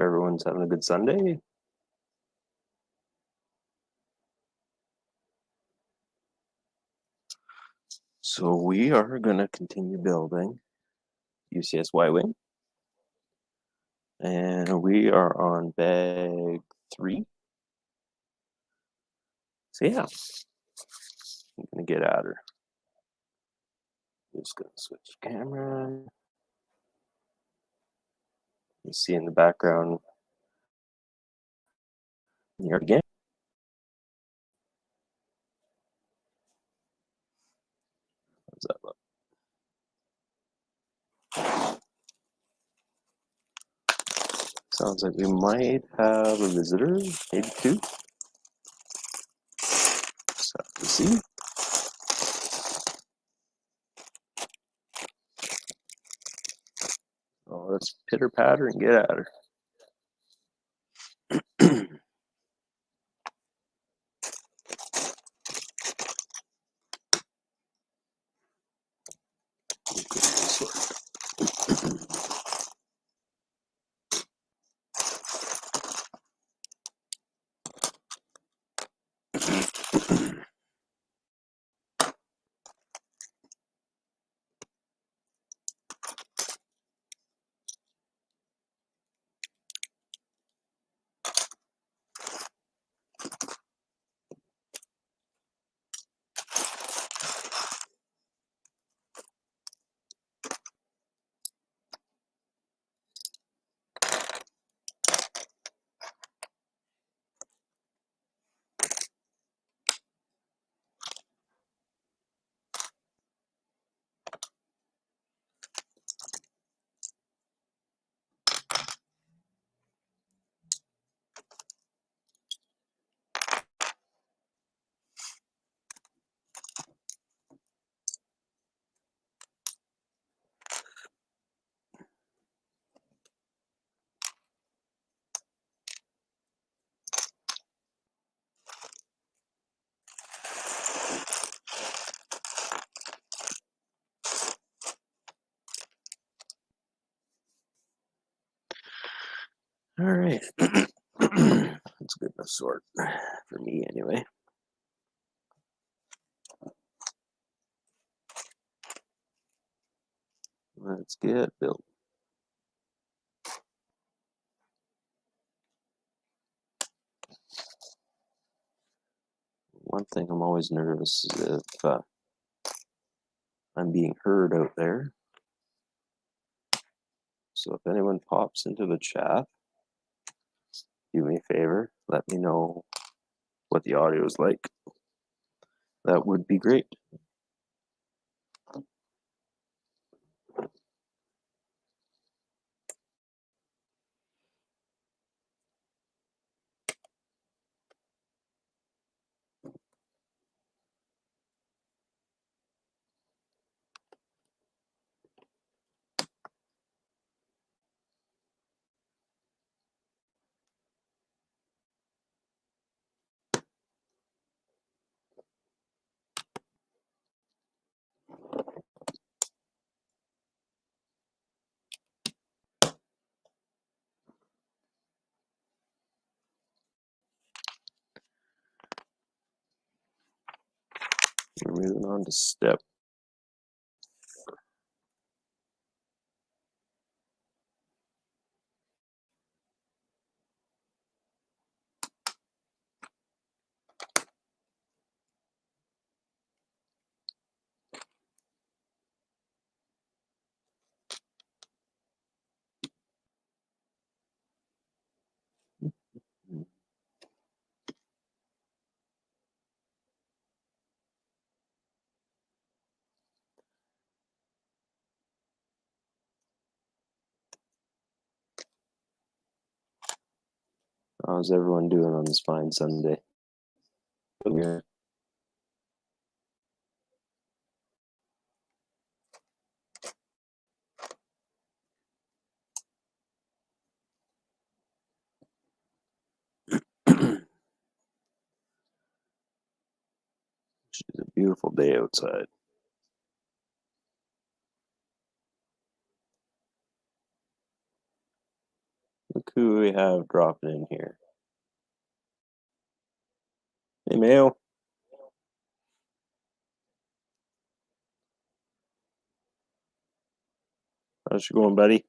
everyone's having a good Sunday. So we are going to continue building UCS Y-Wing. And we are on bag 3. So yeah, I'm going to get at her. Just going to switch camera. You see in the background here again. How's that look? Sounds like we might have a visitor, maybe 2. Just have to see. Oh, let's pitter patter and get at her. All right. That's good enough sort for me anyway. Let's get built. One thing I'm always nervous is if I'm being heard out there. So if anyone pops into the chat, do me a favor, let me know what the audio is like. That would be great. We're moving on to step. How's everyone doing on this fine Sunday? Yeah. It's a beautiful day outside. Look who we have dropping in here. Hey, Mayo. How's it going, buddy?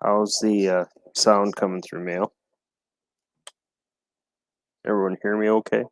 How's the sound coming through, Mayo? Everyone hear me okay?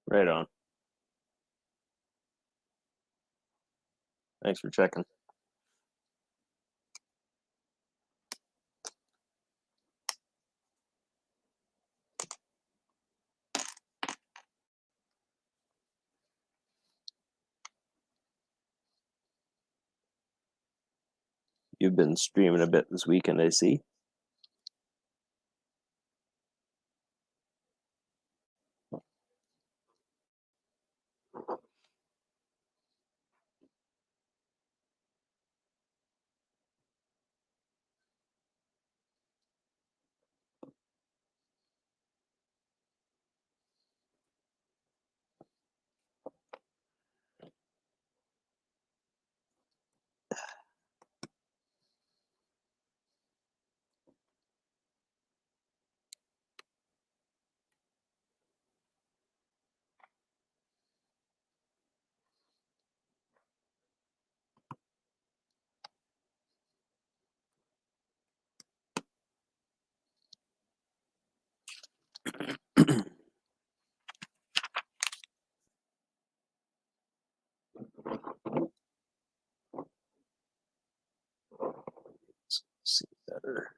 Right on. Thanks for checking. You've been streaming a bit this weekend, I see. Let's see better.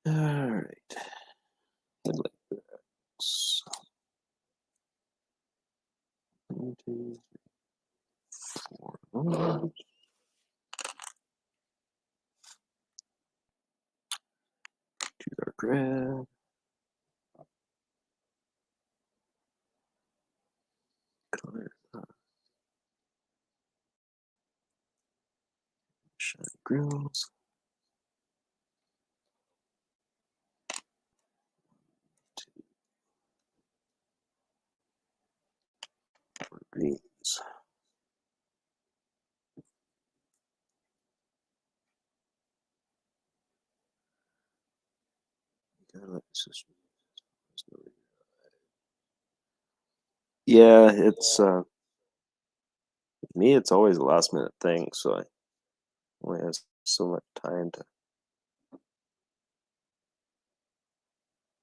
All right. Headlight brakes. 1, 2, 3, 4. Too dark red. Color. Shiny grills. Greens. Yeah, it's me. It's always a last minute thing, so I only have so much time to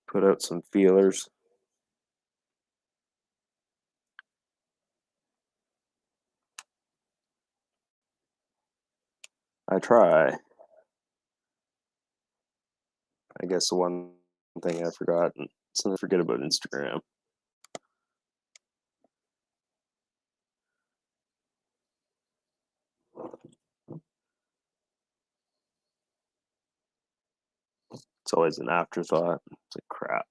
put out some feelers. I try. I guess the one thing I forgot, and something I forget about Instagram. It's always an afterthought. It's like crap.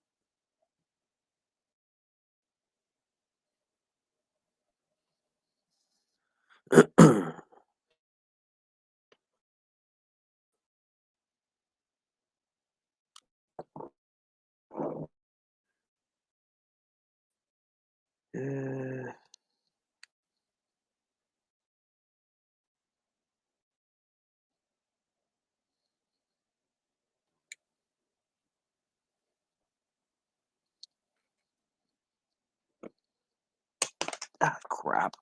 Yeah. Ah, crap.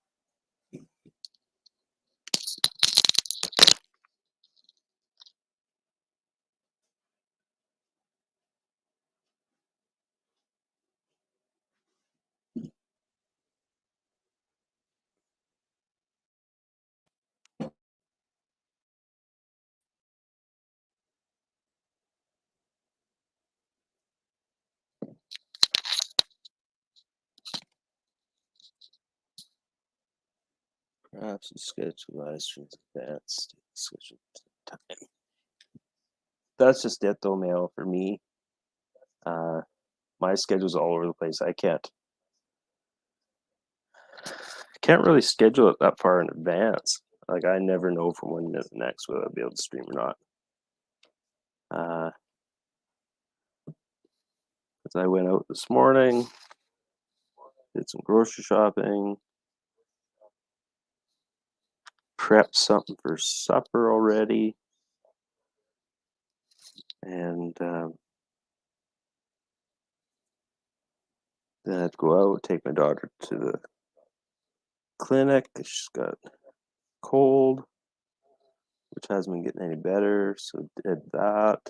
Perhaps schedule live streams advanced schedule time. That's just it though, Mail, for me. My schedule's all over the place. I can't really schedule it that far in advance. Like I never know from one minute to the next whether I'll be able to stream or not. Because I went out this morning, did some grocery shopping, prepped something for supper already, and then I'd go out, take my daughter to the clinic. She's got cold, which hasn't been getting any better, so did that.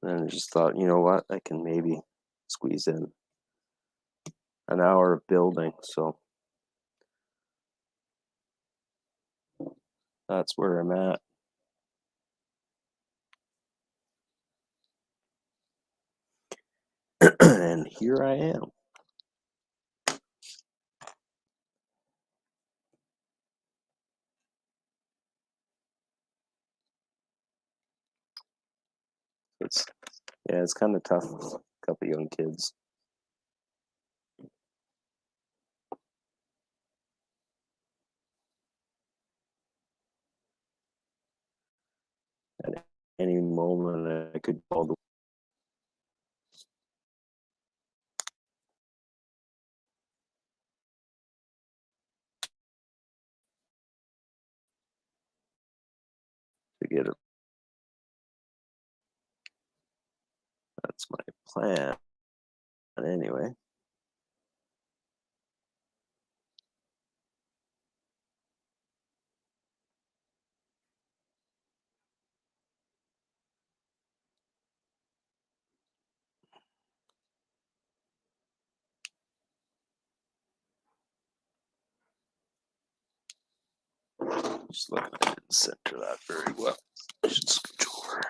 And I just thought, you know what, I can maybe squeeze in an hour of building, so that's where I'm at. And here I am. It's kind of tough with a couple young kids. At any moment, I could call the to get it. That's my plan. Anyway. Just looking, I didn't center that very well. I should switch over.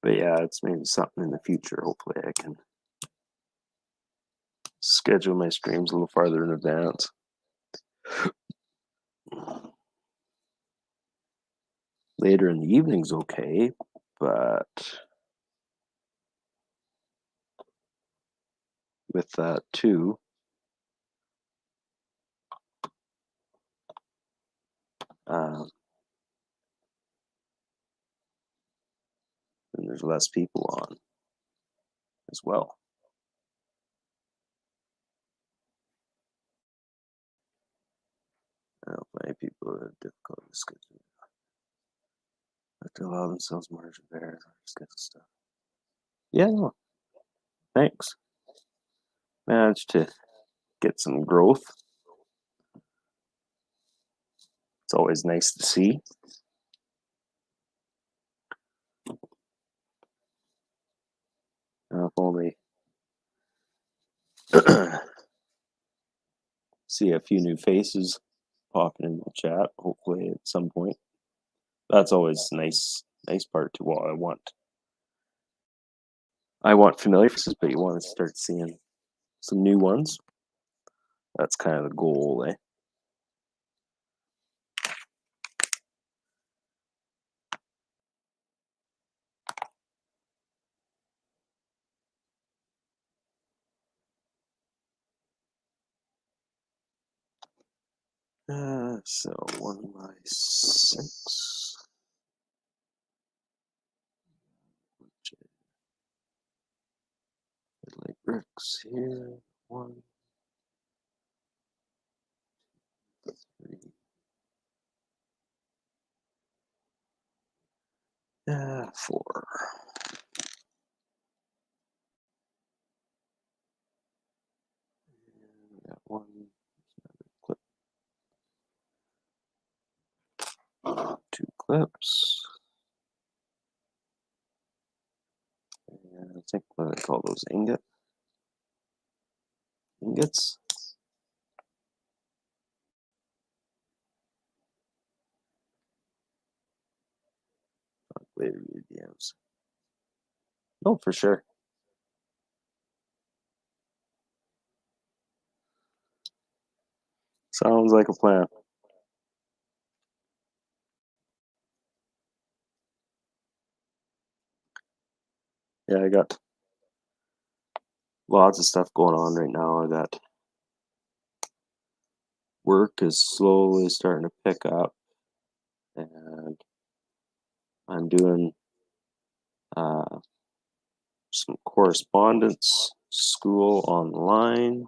But yeah, it's maybe something in the future. Hopefully, I can schedule my streams a little farther in advance. Later in the evening's okay, but with that too, then there's less people on as well. I know many people have difficulty scheduling. Have to allow themselves more to bear schedule stuff. Yeah, no, thanks. Managed to get some growth. It's always nice to see. If only see a few new faces popping in the chat, hopefully at some point. That's always nice part to what I want I want familiar faces, but you want to start seeing some new ones. That's kind of the goal, eh? So 1 by 6. Like bricks here. 1, 3. 4. And got 1 clip. 2 clips. And I think what I call those ingots. Later videos. Oh, for sure. Sounds like a plan. Yeah, I got lots of stuff going on right now. I got work is slowly starting to pick up, and I'm doing some correspondence school online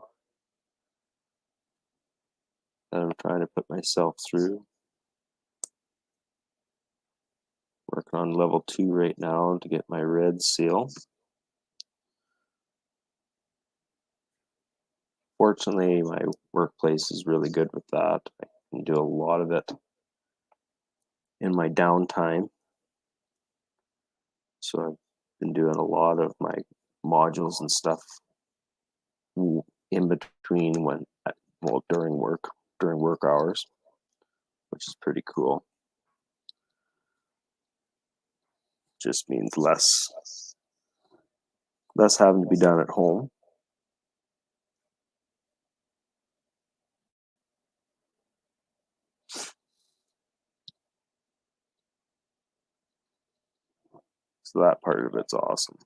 that I'm trying to put myself through. Working on level 2 right now to get my red seal. Fortunately, my workplace is really good with that. I can do a lot of it in my downtime. So I've been doing a lot of my modules and stuff in between during work hours, which is pretty cool. Just means less having to be done at home. So that part of it's awesome.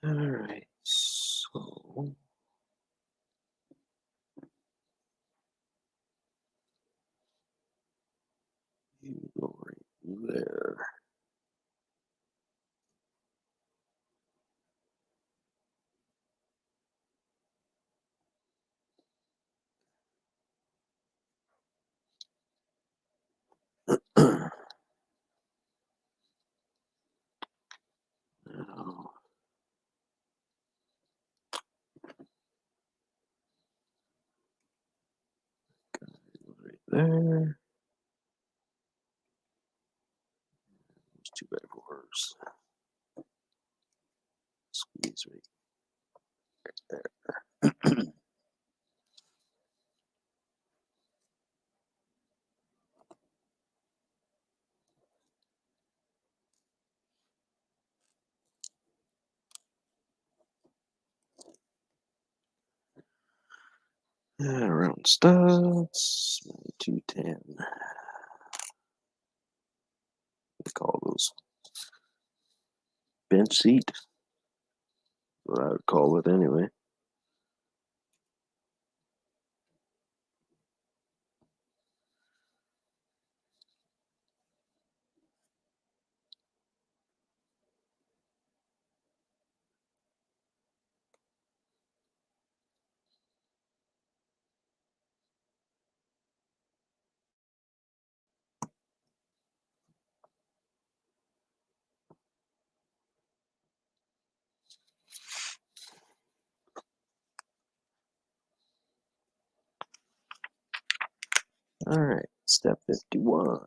All right, so you go right there. Now, right there. There's 2x4s. Squeeze right there. Round studs, 210. We call those bench seat. What I would call it anyway. All right, step 51.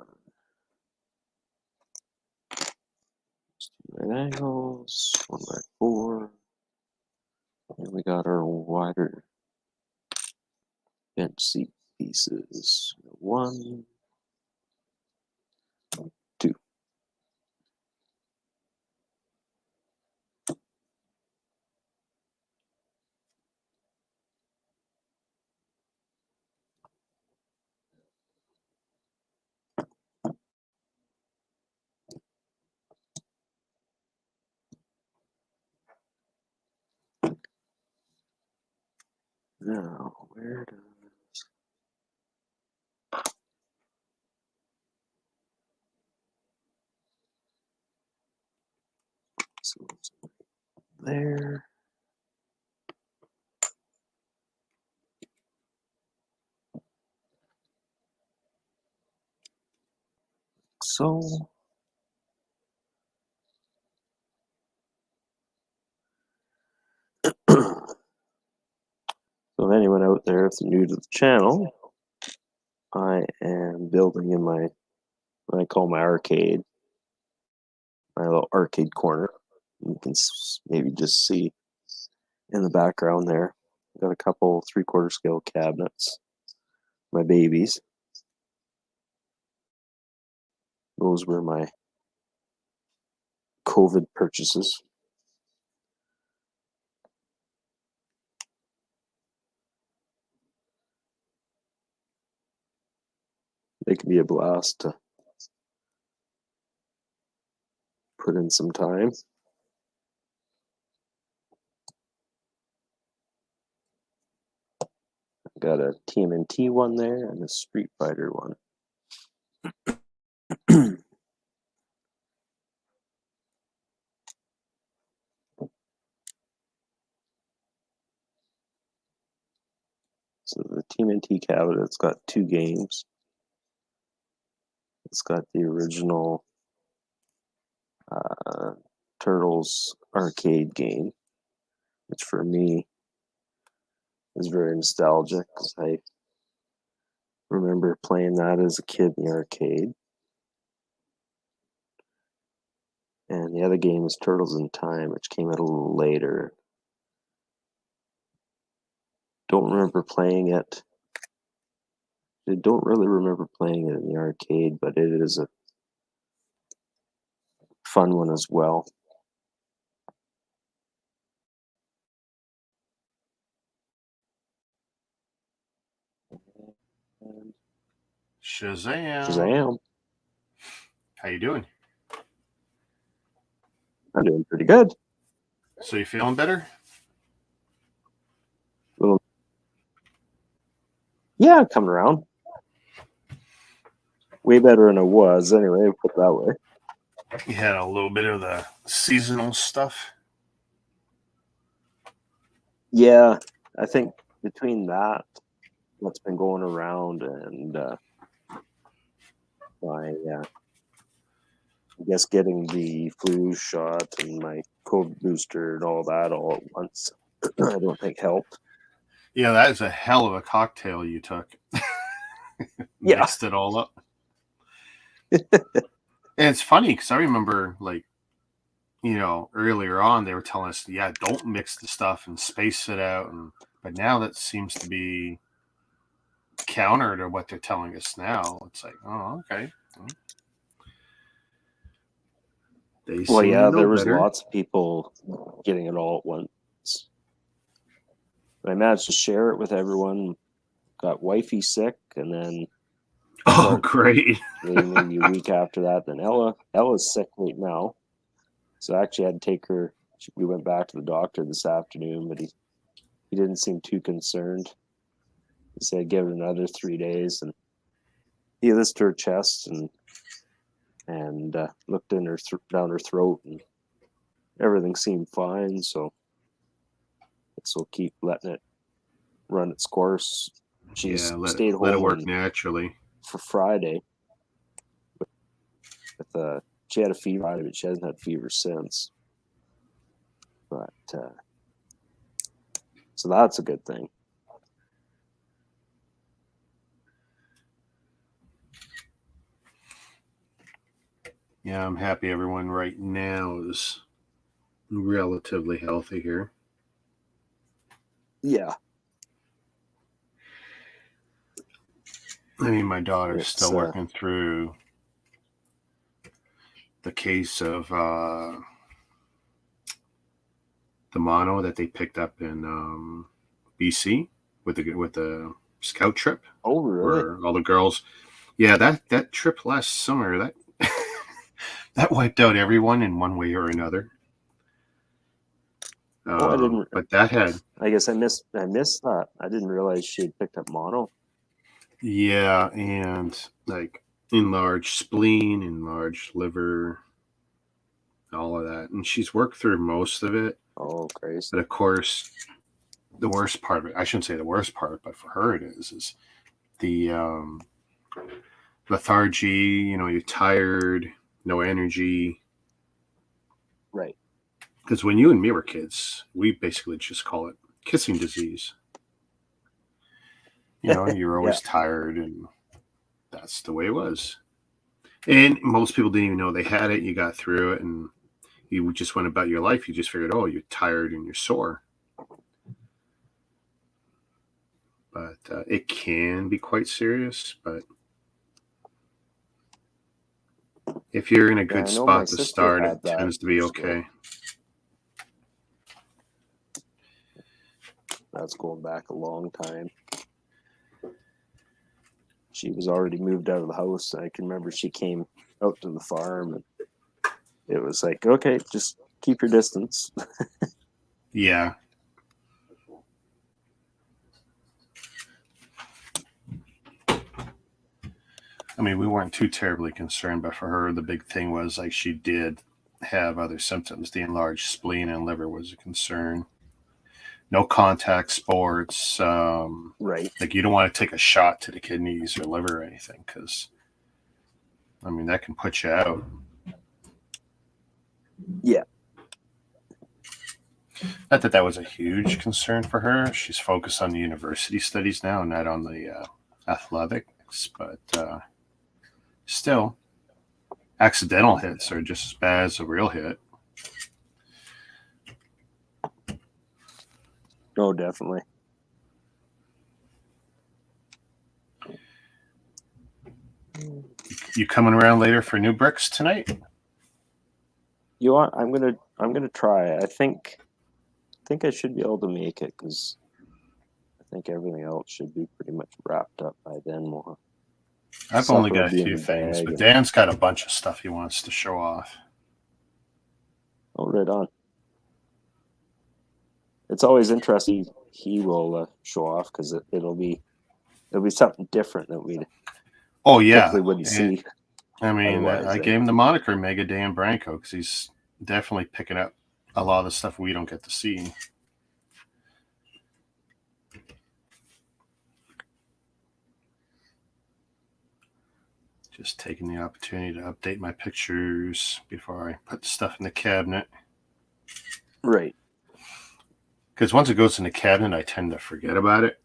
Right angles, 1x4. And we got our wider bench seat pieces. 1, 2. Now, where does... So it's there. So, so anyone out there, if they're new to the channel, I am building in my, what I call my arcade, my little arcade corner. You can maybe just see in the background there. I've got a couple 3/4 scale cabinets, my babies. Those were my COVID purchases. They can be a blast to put in some time. Got a TMNT one there and a Street Fighter one. So the TMNT cabinet's got 2 games. It's got the original Turtles arcade game, which for me is very nostalgic because I remember playing that as a kid in the arcade. And the other game is Turtles in Time, which came out a little later. Don't remember playing it. I don't really remember playing it in the arcade, but it is a fun one as well. Shazam! Shazam! How you doing? I'm doing pretty good. So you feeling better? Little, yeah, coming around. Way better than it was, anyway. Put it that way. You had a little bit of the seasonal stuff. Yeah, I think between that, what's been going around, and I guess getting the flu shot and my COVID booster and all that all at once, I don't think helped. Yeah, that is a hell of a cocktail you took. Yeah. Mixed it all up. And it's funny because I remember, earlier on they were telling us, yeah, don't mix the stuff and space it out. But now that seems to be counter to what they're telling us now. It's like, oh, okay. Well, yeah, there was better. lots of people getting it all at once. I managed to share it with everyone. Got wifey sick, and then great. maybe a week after that, then Ella's sick right now. So I actually had to take her. We went back to the doctor this afternoon, but he didn't seem too concerned. He said give it another 3 days, and he listened to her chest and looked in her down her throat, and everything seemed fine. So we'll keep letting it run its course. She's stayed home. Let it work naturally for Friday. She had a fever, but she hasn't had fever since. But so that's a good thing. Yeah, I'm happy everyone right now is relatively healthy here. Yeah. I mean, my daughter's It's still working through the case of the mono that they picked up in BC with the scout trip. Oh, really? Where all the girls, yeah, that trip last summer that that wiped out everyone in one way or another. I didn't. But that had, I guess I missed that. I didn't realize she had picked up mono. yeah, and like enlarged spleen, enlarged liver, all of that, and she's worked through most of it. Oh, Christ. But of course, the worst part of it, I shouldn't say the worst part, but for her it is the lethargy. You know, you're tired, no energy. Right. Because when you and me were kids, we basically just call it kissing disease. You know, you're always tired, and that's the way it was. And most people didn't even know they had it. You got through it, and you just went about your life. You just figured, oh, you're tired and you're sore. But it can be quite serious. But if you're in a good spot to start, it tends to be okay. That's going back a long time. She was already moved out of the house. I can remember she came out to the farm, and it was like, okay, just keep your distance. Yeah. I mean, we weren't too terribly concerned, but for her, the big thing was like she did have other symptoms. The enlarged spleen and liver was a concern. No contact sports. Right. Like you don't want to take a shot to the kidneys or liver or anything because, I mean, that can put you out. Yeah. Not that that was a huge concern for her. She's focused on the university studies now, not on the athletics. But still, accidental hits are just as bad as a real hit. Oh, definitely. You coming around later for new bricks tonight? You want? I'm gonna try. I think I should be able to make it because I think everything else should be pretty much wrapped up by then. I've only got a few things, but Dan's got a bunch of stuff he wants to show off. Oh, right on. It's always interesting. He will show off because it'll be something different that we typically wouldn't see. I mean, I gave him the moniker Mega Dan Branco because he's definitely picking up a lot of the stuff we don't get to see. Just taking the opportunity to update my pictures before I put the stuff in the cabinet. Right. Because once it goes in the cabinet, I tend to forget about it.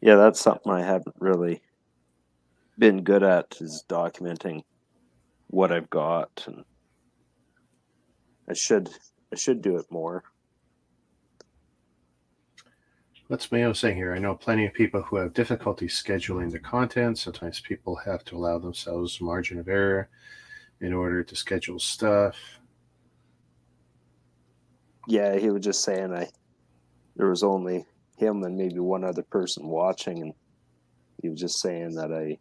Yeah, that's something I haven't really been good at, is documenting what I've got, and I should do it more. What's Mayo saying here? I know plenty of people who have difficulty scheduling the content. Sometimes people have to allow themselves a margin of error in order to schedule stuff. Yeah, he was just saying there was only him and maybe one other person watching, and he was just saying that I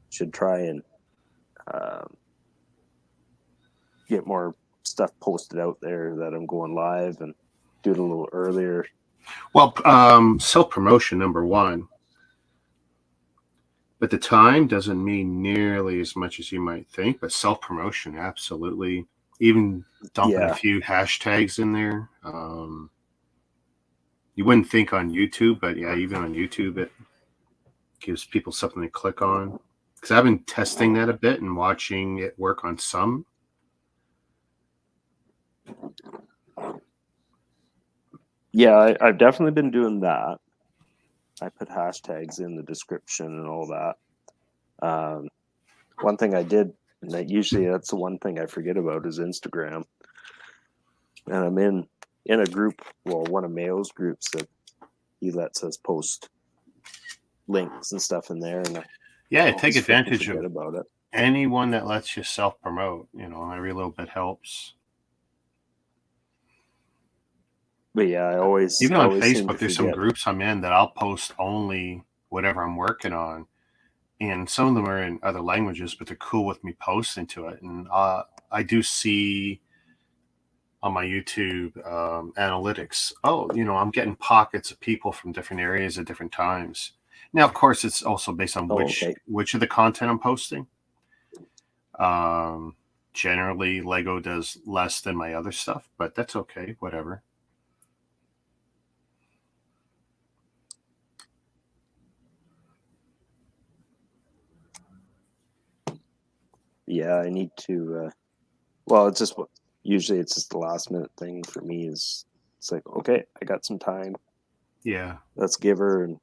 should try and get more stuff posted out there, that I'm going live, and do it a little earlier. Well, self-promotion, number one. But the time doesn't mean nearly as much as you might think. But self-promotion, absolutely. Even dumping a few hashtags in there. You wouldn't think on YouTube, but yeah, even on YouTube, it gives people something to click on. Because I've been testing that a bit and watching it work on some. Yeah, I've definitely been doing that. I put hashtags in the description and all that. One thing I did, and usually that's the one thing I forget about, is Instagram. And I'm in a group, well, one of Mayo's groups that he lets us post links and stuff in there, and Yeah, I take always freaking advantage forget of about it. anyone that lets you self promote. Every little bit helps. But yeah, I always Even on seem to Facebook, there's some forget. groups I'm in that I'll post only whatever I'm working on, and some of them are in other languages, but they're cool with me posting to it. And I do see on my YouTube analytics, I'm getting pockets of people from different areas at different times. Now, of course, it's also based on which of the content I'm posting. Generally, Lego does less than my other stuff, but that's okay. Whatever. Yeah, I need to. Well, it's just usually it's just the last minute thing for me. Is it's like, okay, I got some time. Yeah. Let's give her and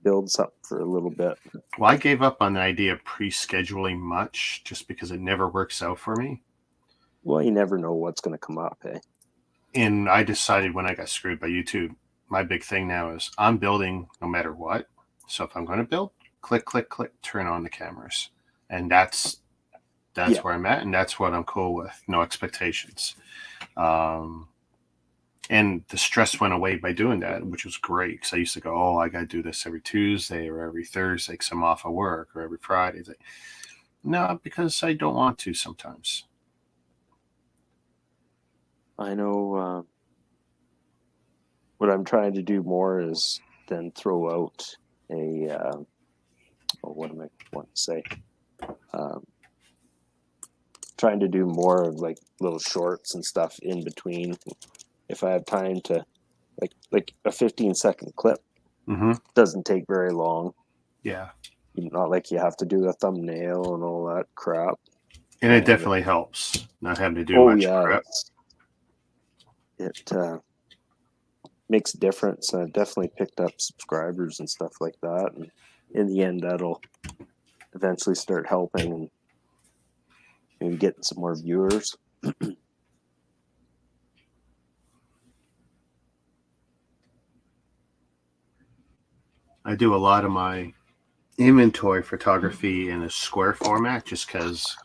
build something for a little bit. Well, I gave up on the idea of pre-scheduling much just because it never works out for me. Well, you never know what's going to come up, eh? And I decided when I got screwed by YouTube, my big thing now is I'm building no matter what. So if I'm going to build, click, click, click, turn on the cameras. And that's where I'm at, and that's what I'm cool with. No expectations. And the stress went away by doing that, which was great because I used to go, oh, I got to do this every Tuesday or every Thursday because I'm off of work, or every Friday. No, because I don't want to sometimes. I know what I'm trying to do more is then throw out what am I want to say? Trying to do more of like little shorts and stuff in between. If I have time to, like a 15-second clip doesn't take very long. Yeah. Not like you have to do a thumbnail and all that crap. And it definitely helps not having to do much prep. It makes a difference. I've definitely picked up subscribers and stuff like that. And in the end, that'll eventually start helping and maybe getting some more viewers. I do a lot of my inventory photography in a square format just because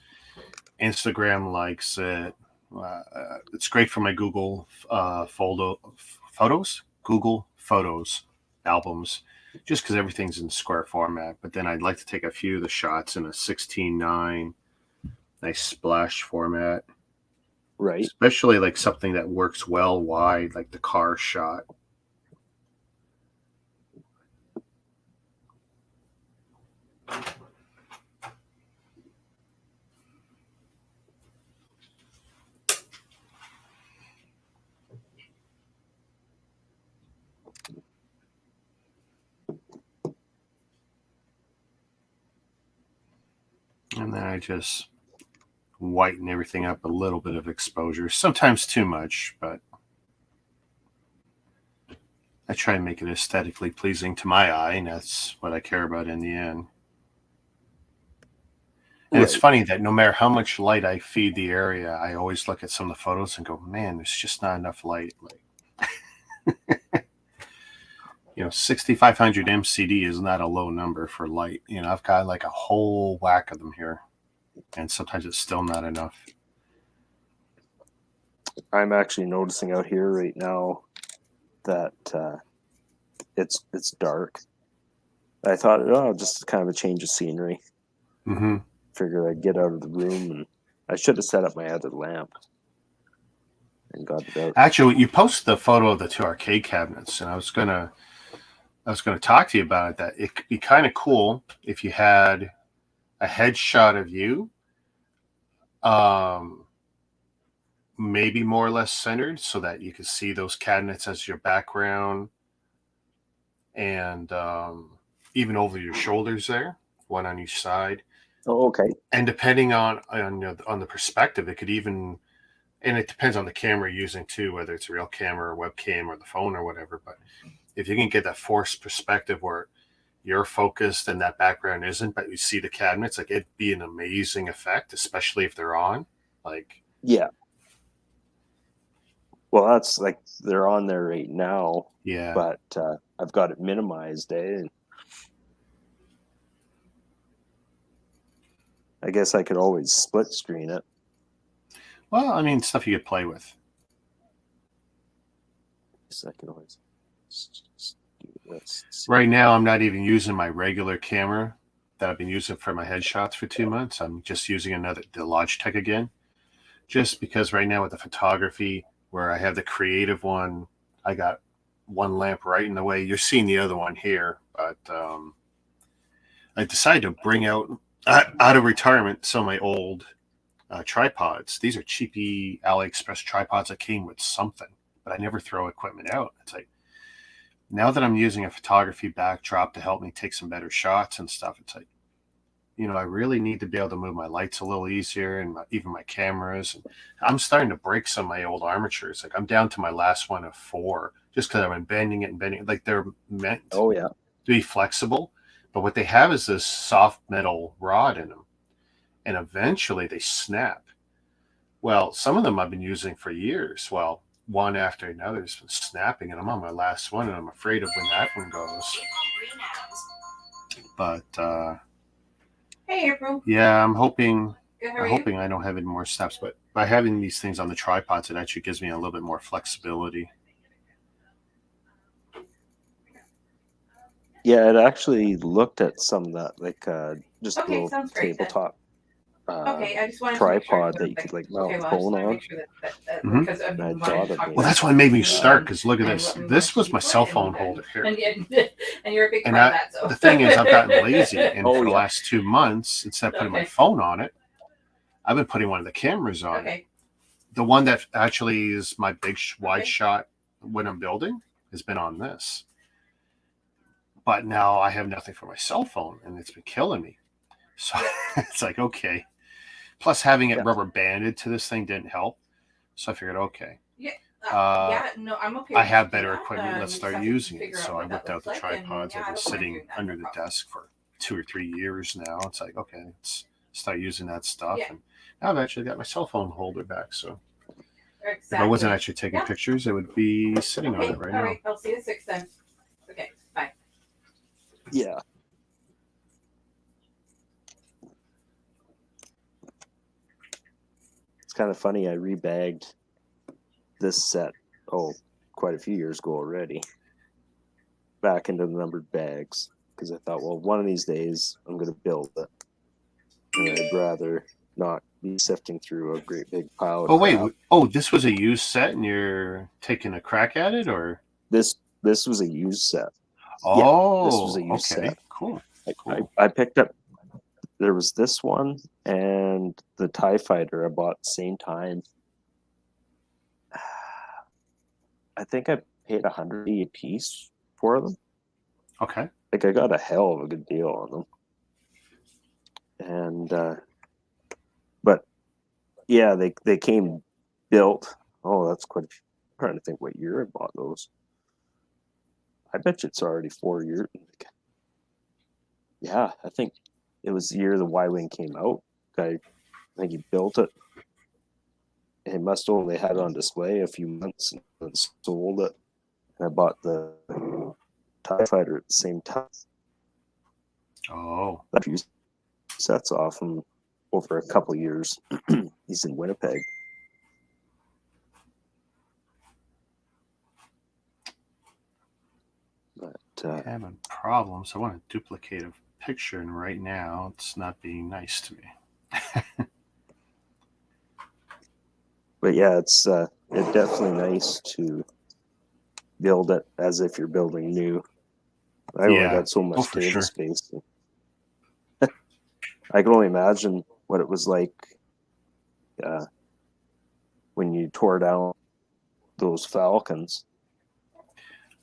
Instagram likes it. It's great for my Google Google Photos albums, just because everything's in square format. But then I'd like to take a few of the shots in a 16:9, nice splash format. Right. Especially like something that works well wide, like the car shot. And then I just whiten everything up, a little bit of exposure, sometimes too much, but I try and make it aesthetically pleasing to my eye, and that's what I care about in the end. And It's funny that no matter how much light I feed the area, I always look at some of the photos and go, man, there's just not enough light. 6,500 MCD is not a low number for light. I've got like a whole whack of them here, and sometimes it's still not enough. I'm actually noticing out here right now that it's dark. I thought, just kind of a change of scenery. Figured I'd get out of the room, and I should have set up my other lamp and got it out. Actually, you posted the photo of the two arcade cabinets, and I was gonna talk to you about it. That it could be kind of cool if you had a headshot of you, maybe more or less centered, so that you could see those cabinets as your background, and even over your shoulders there, one on each side. Oh, okay. And depending on the perspective, it could even and it depends on the camera you're using too, whether it's a real camera or webcam or the phone or whatever. But if you can get that forced perspective where you're focused and that background isn't, but you see the cabinets, like it'd be an amazing effect, especially if they're on. Like, Yeah. Well, that's like they're on there right now, yeah. but I've got it minimized, eh? I guess I could always split screen it. Well, I mean, stuff you could play with. So I can always. Right now, I'm not even using my regular camera that I've been using for my headshots for 2 months. I'm just using the Logitech again, just because right now with the photography, where I have the creative one, I got one lamp right in the way. You're seeing the other one here, but I decided to bring out of retirement some of my old tripods. These are cheapy AliExpress tripods that came with something, but I never throw equipment out. It's like, now that I'm using a photography backdrop to help me take some better shots and stuff, it's like, I really need to be able to move my lights a little easier and even my cameras. And I'm starting to break some of my old armatures. Like I'm down to my last one of 4 just because I've been bending it and bending it. Like they're meant to be flexible. But what they have is this soft metal rod in them. And eventually they snap. Well, some of them I've been using for years. Well, one after another has been snapping, and I'm on my last one, and I'm afraid of when that one goes. But hey, April. Yeah, I'm hoping I don't have any more snaps. But by having these things on the tripods, it actually gives me a little bit more flexibility. Yeah, it actually looked at some of that, like just a little tabletop I just wanted tripod that you could like mount the phone on. Well, that's what made me start, because look at this. This was my cell phone holder here. And you're a big fan of that. So the thing is, I've gotten lazy, and for the last 2 months, instead of putting my phone on it, I've been putting one of the cameras on it. The one that actually is my big wide shot when I'm building has been on this. But now I have nothing for my cell phone, and it's been killing me. So it's like, okay. Plus, having it rubber banded to this thing didn't help. So I figured, okay. I'm okay. I have better equipment. Let's start using it. So I whipped out the tripods. I've been sitting under the desk for 2 or 3 years now. It's like, okay, let's start using that stuff. And now I've actually got my cell phone holder back. So if I wasn't actually taking pictures, it would be sitting on it right now. All right, I'll see you at 6 then. Okay, bye. Yeah. It's kind of funny. I rebagged this set, quite a few years ago already, back into the numbered bags, because I thought, well, one of these days I'm going to build it. And I'd rather not be sifting through a great big pile of crap. This was a used set and you're taking a crack at it, or? This was a used set. Oh, this was a used set. Cool. I picked up, there was this one and the TIE Fighter I bought at the same time. I think I paid $100 a piece for them. Okay. Like I got a hell of a good deal on them. And but yeah, they came built. Oh, that's quite. I'm trying to think what year I bought those. I bet you it's already 4 years. Yeah, I think it was the year the Y-Wing came out. I think he built it. It must have only had it on display a few months and sold it. And I bought the TIE Fighter at the same time. Oh. A few sets off him over a couple years. He's in Winnipeg. But having problems. I want to duplicate a picture, and right now it's not being nice to me. But yeah, it's definitely nice to build it as if you're building new. I only got so much table space. I can only imagine what it was like when you tore down those Falcons.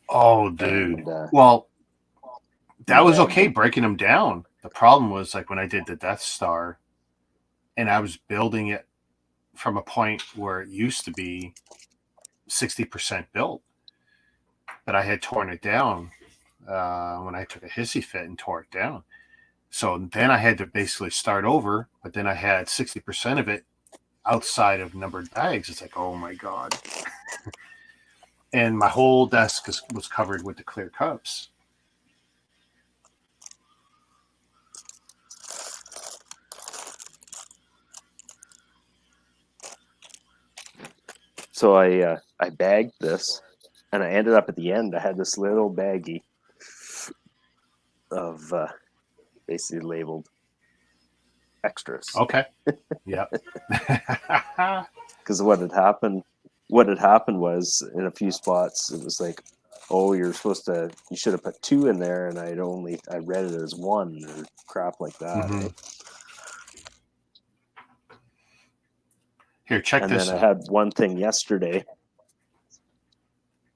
Oh, dude. Well, that was okay breaking them down. The problem was like when I did the Death Star and I was building it from a point where it used to be 60% built, but I had torn it down when I took a hissy fit and tore it down. So then I had to basically start over, but then I had 60% of it outside of numbered bags. It's like, oh my God. And my whole desk was covered with the clear cups. So I bagged this, and I ended up at the end. I had this little baggie of basically labeled extras. Okay. Yeah. Because what had happened was in a few spots it was like, oh, you should have put 2 in there, and I read it as 1 or crap like that. Mhm. Eh? Here, check And this then out. I had one thing yesterday.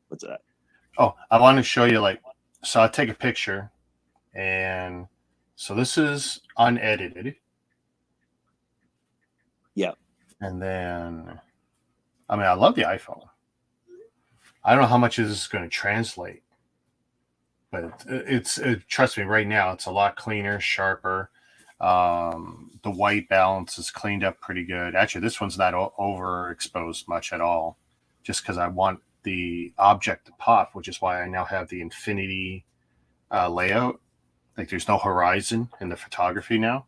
What's that? Oh, I want to show you, so I'll take a picture, and so this is unedited. Yeah. And then, I mean, I love the iPhone. I don't know how much this is going to translate, but trust me, right now, it's a lot cleaner, sharper. The white balance is cleaned up pretty good. Actually, this one's not overexposed much at all, just because I want the object to pop, which is why I now have the infinity layout. Like, there's no horizon in the photography now.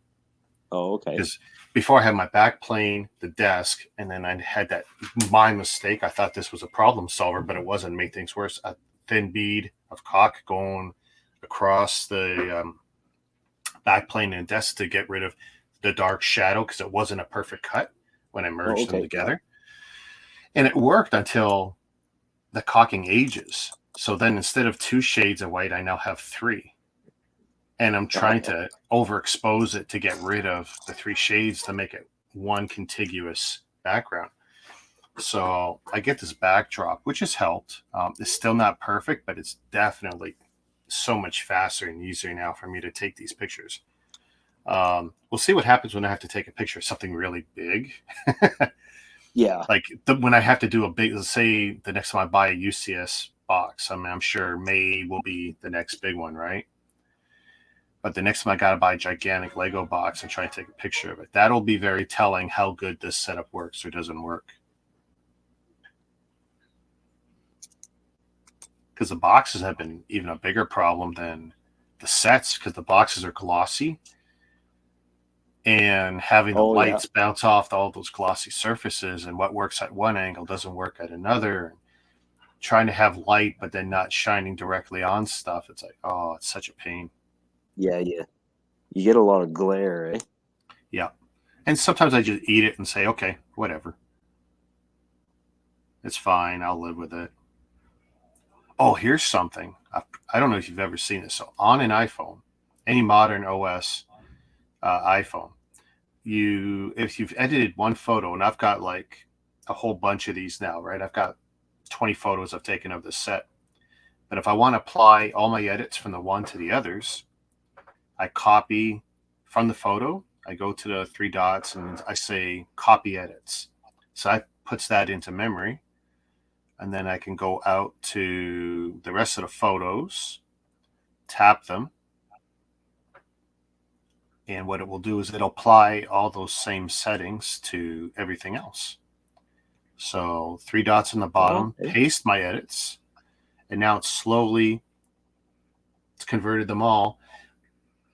Oh, okay. Because before I had my back plane, the desk, and then I had my mistake. I thought this was a problem solver, but it wasn't. It made things worse. A thin bead of caulk going across the back plane and desk to get rid of the dark shadow, because it wasn't a perfect cut when I merged them together. And it worked until the caulking ages. So then instead of 2 shades of white, I now have 3. And I'm trying to overexpose it to get rid of the 3 shades to make it one contiguous background. So I get this backdrop, which has helped. It's still not perfect, but it's definitely so much faster and easier now for me to take these pictures. We'll see what happens when I have to take a picture of something really big. Yeah. Like when I have to do a big, let's say the next time I buy a UCS box, I mean, I'm sure May will be the next big one, right? But the next time I got to buy a gigantic Lego box and try to take a picture of it, that'll be very telling how good this setup works or doesn't work. Because the boxes have been even a bigger problem than the sets, because the boxes are glossy, and having the lights bounce off all those glossy surfaces, and what works at one angle doesn't work at another. Trying to have light but then not shining directly on stuff, it's like, oh, it's such a pain. Yeah. You get a lot of glare, eh? Yeah. And sometimes I just eat it and say, okay, whatever. It's fine. I'll live with it. Oh, here's something. I don't know if you've ever seen this. So on an iPhone, any modern OS iPhone, if you've edited one photo, and I've got like a whole bunch of these now, right? I've got 20 photos I've taken of this set. But if I want to apply all my edits from the one to the others, I copy from the photo. I go to the 3 dots and I say copy edits. So that puts that into memory. And then I can go out to the rest of the photos, tap them. And what it will do is it'll apply all those same settings to everything else. So 3 dots on the bottom, paste my edits. And now it's converted them all.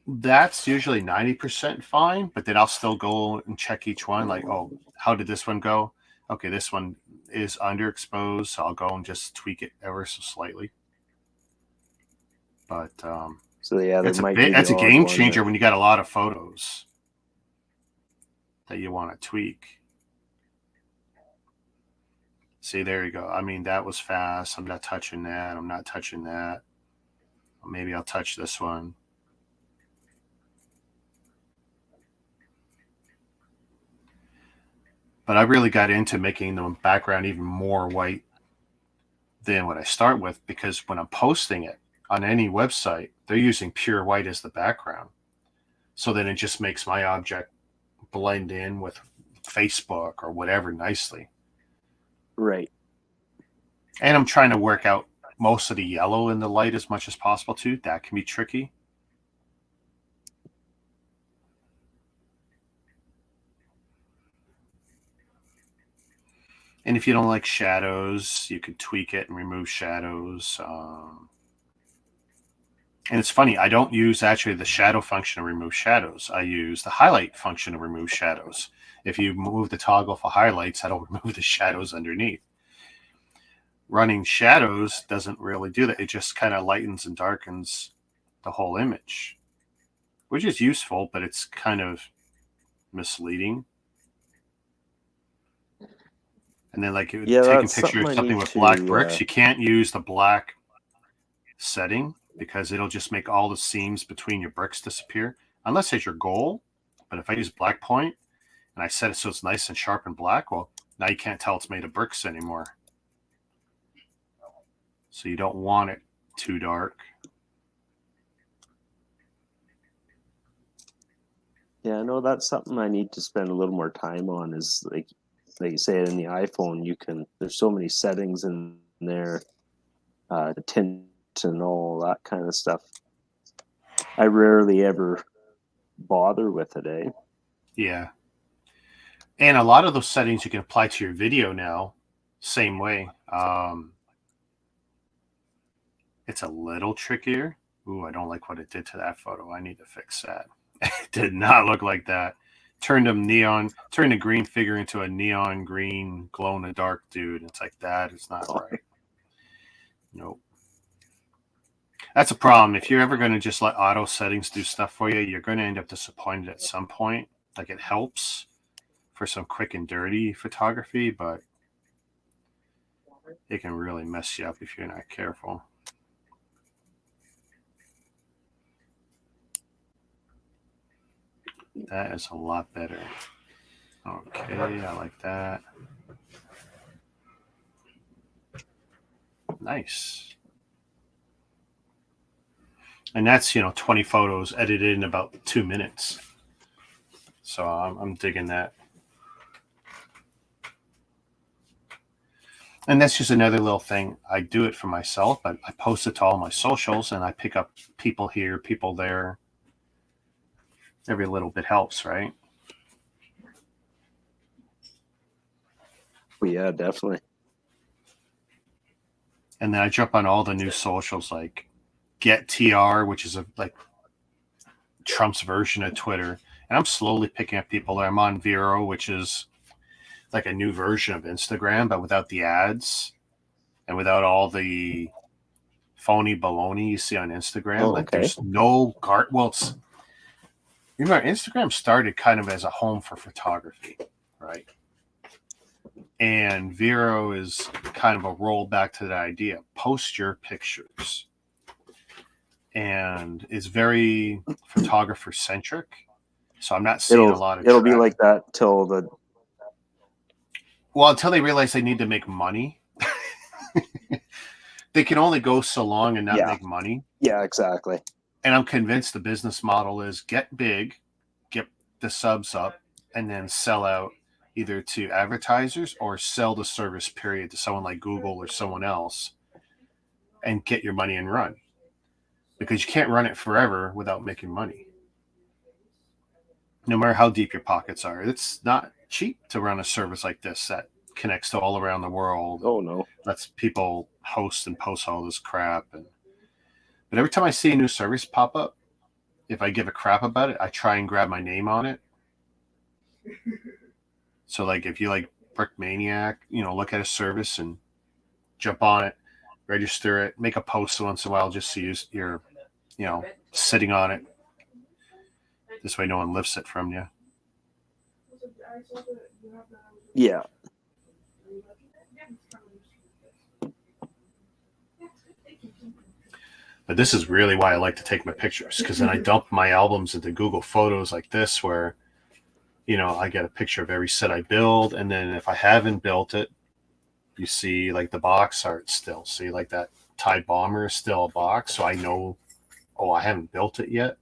That's usually 90% fine, but then I'll still go and check each one. Like, oh, how did this one go? Okay, this one is underexposed, so I'll go and just tweak it ever so slightly. But so yeah, that's a game changer when you got a lot of photos that you want to tweak. See, there you go. I mean, that was fast. I'm not touching that. I'm not touching that. Maybe I'll touch this one. But I really got into making the background even more white than what I start with, because when I'm posting it on any website, they're using pure white as the background. So then it just makes my object blend in with Facebook or whatever nicely. Right. And I'm trying to work out most of the yellow in the light as much as possible too. That can be tricky. And if you don't like shadows, you could tweak it and remove shadows. And it's funny, I don't use actually the shadow function to remove shadows. I use the highlight function to remove shadows. If you move the toggle for highlights, that'll remove the shadows underneath. Running shadows doesn't really do that. It just kind of lightens and darkens the whole image, which is useful, but it's kind of misleading. And then like taking picture of something with black bricks, you can't use the black setting because it'll just make all the seams between your bricks disappear, unless it's your goal. But if I use black point and I set it so it's nice and sharp and black, well, now you can't tell it's made of bricks anymore. So you don't want it too dark. Yeah, I know that's something I need to spend a little more time on. Is like you say in the iPhone, there's so many settings in there, tint and all that kind of stuff. I rarely ever bother with it, eh? Yeah. And a lot of those settings you can apply to your video now, same way. It's a little trickier. Ooh, I don't like what it did to that photo. I need to fix that. It did not look like that. Turned a green figure into a neon green glow in the dark dude. It's like, that is not right. Nope. That's a problem. If you're ever going to just let auto settings do stuff for you, you're going to end up disappointed at some point. Like, it helps for some quick and dirty photography, but it can really mess you up if you're not careful. That is a lot better. Okay, I like that. Nice. And that's, 20 photos edited in about 2 minutes. So I'm digging that. And that's just another little thing. I do it for myself, but I post it to all my socials and I pick up people here, people there. Every little bit helps, right? Well, yeah, definitely. And then I jump on all the new socials like GetTR, which is like Trump's version of Twitter. And I'm slowly picking up people there. I'm on Vero, which is like a new version of Instagram, but without the ads and without all the phony baloney you see on Instagram. Oh, like okay. there's no remember, Instagram started kind of as a home for photography, right? And Vero is kind of a roll back to that idea. Post your pictures. And it's very photographer centric. So I'm not seeing a lot of It'll be like that until they realize they need to make money. They can only go so long and not make money. Yeah, exactly. And I'm convinced the business model is get big, get the subs up, and then sell out either to advertisers or sell the service period to someone like Google or someone else and get your money and run. Because you can't run it forever without making money. No matter how deep your pockets are. It's not cheap to run a service like this that connects to all around the world. Oh, no. Lets people host and post all this crap. But every time I see a new service pop up, if I give a crap about it, I try and grab my name on it. So like if you like Brick Maniac, look at a service and jump on it, register it, make a post once in a while just so you're sitting on it. This way no one lifts it from you. Yeah. But this is really why I like to take my pictures, because then I dump my albums into Google Photos like this, where, I get a picture of every set I build. And then if I haven't built it, you see like the box art still. See like that Tide Bomber is still a box. So I know, I haven't built it yet.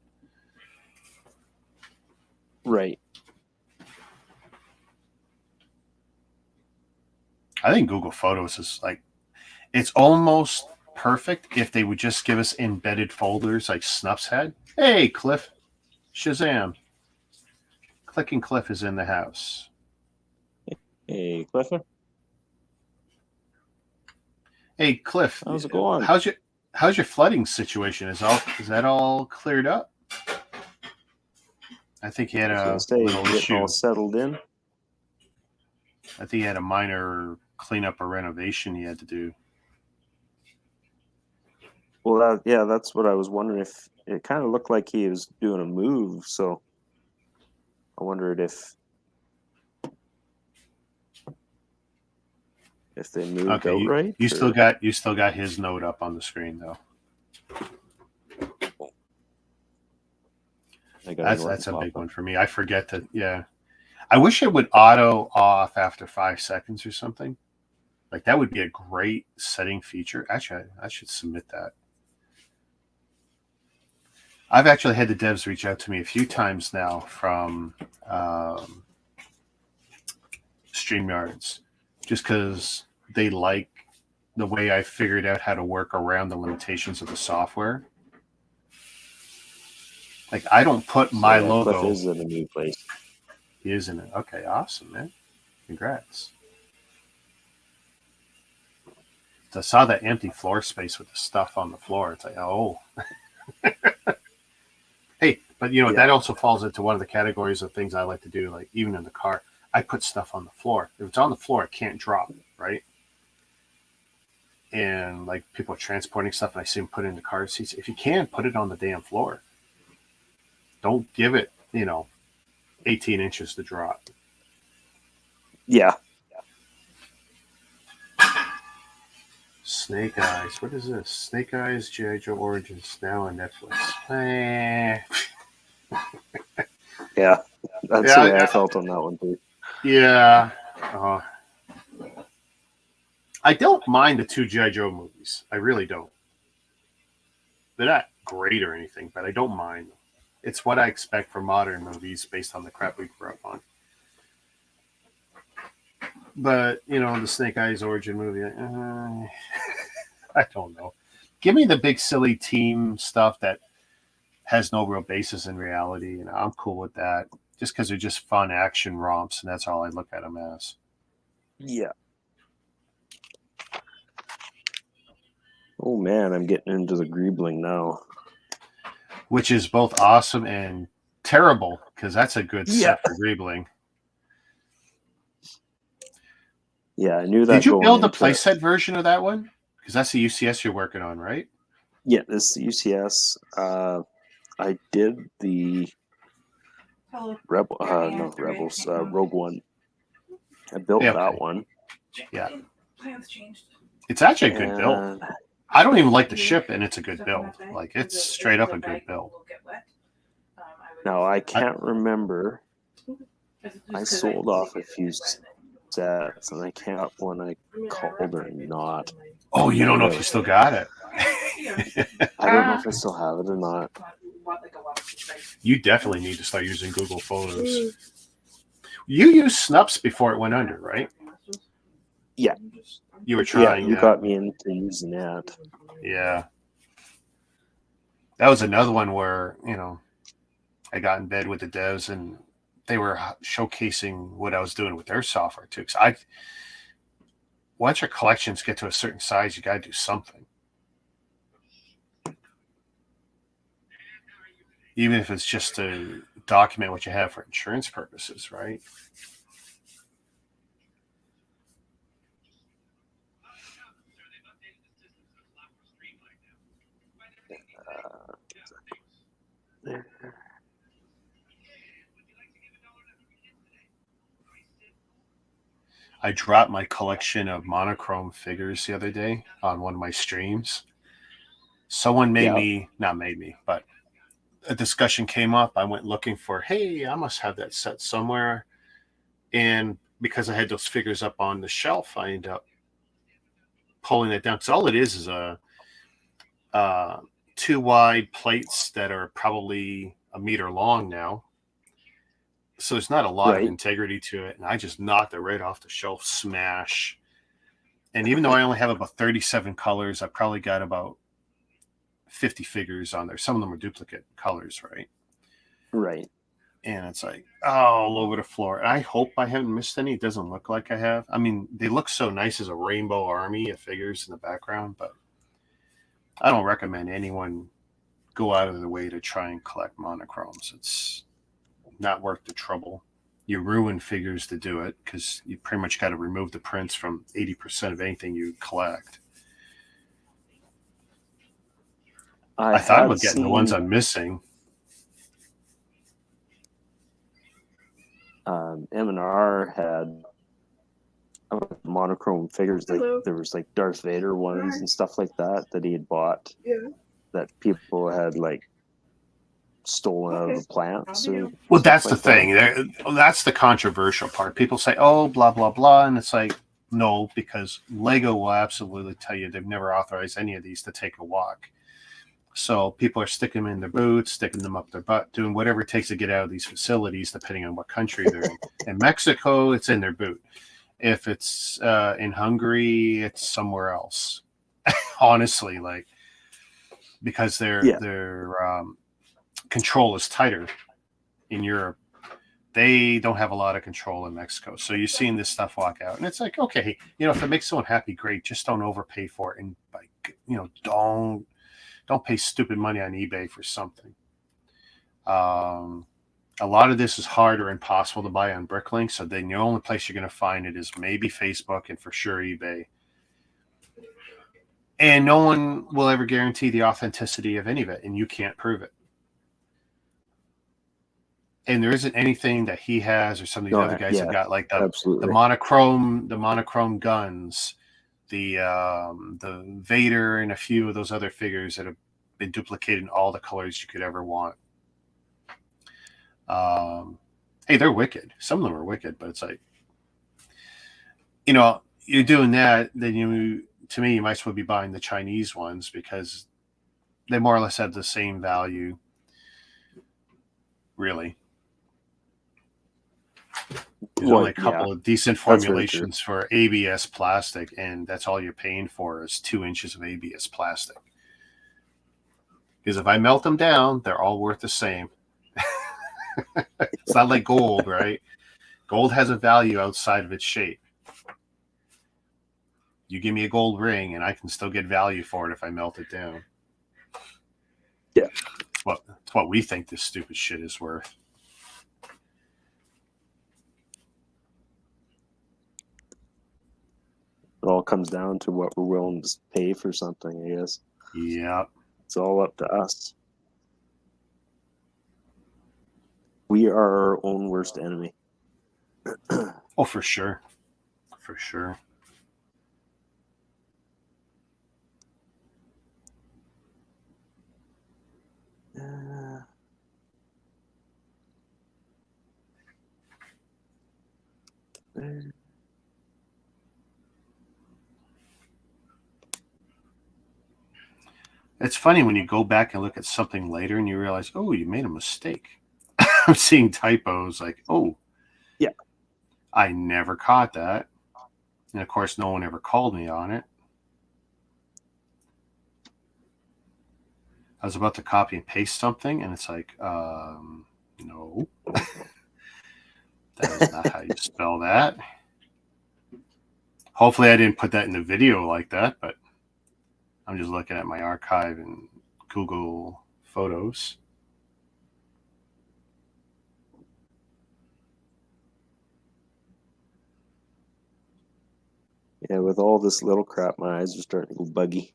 Right. I think Google Photos is like, it's almost perfect if they would just give us embedded folders like Snuff's had. Hey, Cliff. Shazam. Clicking Cliff is in the house. Hey, Clifford. Hey, Cliff. How's it going? How's your flooding situation? Is that all cleared up? I think he had a little issue. All settled in. I think he had a minor cleanup or renovation he had to do. Well, that's what I was wondering. If it kind of looked like he was doing a move, so I wondered if they moved outright. You still got his note up on the screen though. That's a big one for me. I forget that. Yeah, I wish it would auto off after 5 seconds or something. Like that would be a great setting feature. Actually, I should submit that. I've actually had the devs reach out to me a few times now from StreamYards, just because they like the way I figured out how to work around the limitations of the software. Like I don't put my logo. Cliff is in a new place. He is in it. Okay, awesome, man. Congrats. So I saw that empty floor space with the stuff on the floor. It's like, oh. Hey, but that also falls into one of the categories of things I like to do. Like even in the car, I put stuff on the floor. If it's on the floor, it can't drop, right? And like people are transporting stuff, and I see them put it in the car seats. If you can, put it on the damn floor. Don't give it, 18 inches to drop. Yeah. Snake Eyes. What is this? Snake Eyes G.I. Joe Origins now on Netflix. Yeah. That's the way I felt on that one too. Yeah. I don't mind the 2 G.I. Joe movies. I really don't. They're not great or anything, but I don't mind them. It's what I expect from modern movies based on the crap we grew up on. But, the Snake Eyes origin movie, I don't know. Give me the big, silly team stuff that has no real basis in reality. I'm cool with that. Just because they're just fun action romps, and that's all I look at them as. Yeah. Oh, man, I'm getting into the greebling now. Which is both awesome and terrible, because that's a good set for greebling. Yeah, I knew that. Did you build the playset version of that one? Because that's the UCS you're working on, right? Yeah, this is the UCS. I did the Rebel, not Rebels, Rogue One. I built that one. Yeah. It's actually a good build. I don't even like the ship, and it's a good build. Like, it's straight up a good build. Now, I can't remember. I sold off a few sets, and I can't when I called or not. Oh, you don't know if you still got it? I don't know if I still have it or not. You definitely need to start using Google Photos. You used Snups before it went under, right? Yeah. You were trying. Yeah, you got me into using that. Yeah. That was another one where, I got in bed with the devs, and they were showcasing what I was doing with their software too. Because once your collections get to a certain size, you got to do something. Even if it's just to document what you have for insurance purposes, right? I dropped my collection of monochrome figures the other day on one of my streams. Someone but a discussion came up. I went looking for, hey, I must have that set somewhere. And because I had those figures up on the shelf, I ended up pulling it down. So all it is a 2 wide plates that are probably a meter long now. So there's not a lot of integrity to it. And I just knocked it right off the shelf, smash. And even though I only have about 37 colors, I probably got about 50 figures on there. Some of them are duplicate colors, right? Right. And it's like all over the floor. And I hope I haven't missed any. It doesn't look like I have. I mean, they look so nice as a rainbow army of figures in the background, but I don't recommend anyone go out of their way to try and collect monochromes. It's not worth the trouble. You ruin figures to do it because you pretty much got to remove the prints from 80% of anything you collect. I thought about getting the ones I'm missing. M&R had monochrome figures. Like there was like Darth Vader ones and stuff like that he had bought. Yeah. That people had like stolen out of the plants. Well, that's the thing. That's the controversial part. People say, "Oh, blah blah blah," and it's like, no, because Lego will absolutely tell you they've never authorized any of these to take a walk. So people are sticking them in their boots, sticking them up their butt, doing whatever it takes to get out of these facilities, depending on what country they're in. In Mexico, it's in their boot. If it's in Hungary, it's somewhere else. Honestly, like because their control is tighter in Europe. They don't have a lot of control in Mexico. So you're seeing this stuff walk out. And it's like, okay, if it makes someone happy, great. Just don't overpay for it. And like, don't pay stupid money on eBay for something. A lot of this is hard or impossible to buy on Bricklink. So then the only place you're going to find it is maybe Facebook and for sure eBay. And no one will ever guarantee the authenticity of any of it. And you can't prove it. And there isn't anything that he has or some of these other guys have got like the monochrome guns, the Vader and a few of those other figures that have been duplicated in all the colors you could ever want. Hey, they're wicked. Some of them are wicked, but it's like, you're doing that, then to me, you might as well be buying the Chinese ones because they more or less have the same value, really. There's only a couple of decent formulations for ABS plastic, and that's all you're paying for is 2 inches of ABS plastic. Because if I melt them down, they're all worth the same. It's not like gold, right? Gold has a value outside of its shape. You give me a gold ring, and I can still get value for it if I melt it down. Yeah. It's what we think this stupid shit is worth. It all comes down to what we're willing to pay for something, I guess. Yeah. It's all up to us. We are our own worst enemy. Oh, for sure. For sure. It's funny when you go back and look at something later and you realize, oh, you made a mistake. I'm seeing typos like, oh, yeah, I never caught that. And of course, no one ever called me on it. I was about to copy and paste something, and it's like, no. That is not how you spell that. Hopefully I didn't put that in the video like that, but I'm just looking at my archive in Google Photos. Yeah, with all this little crap, my eyes are starting to go buggy.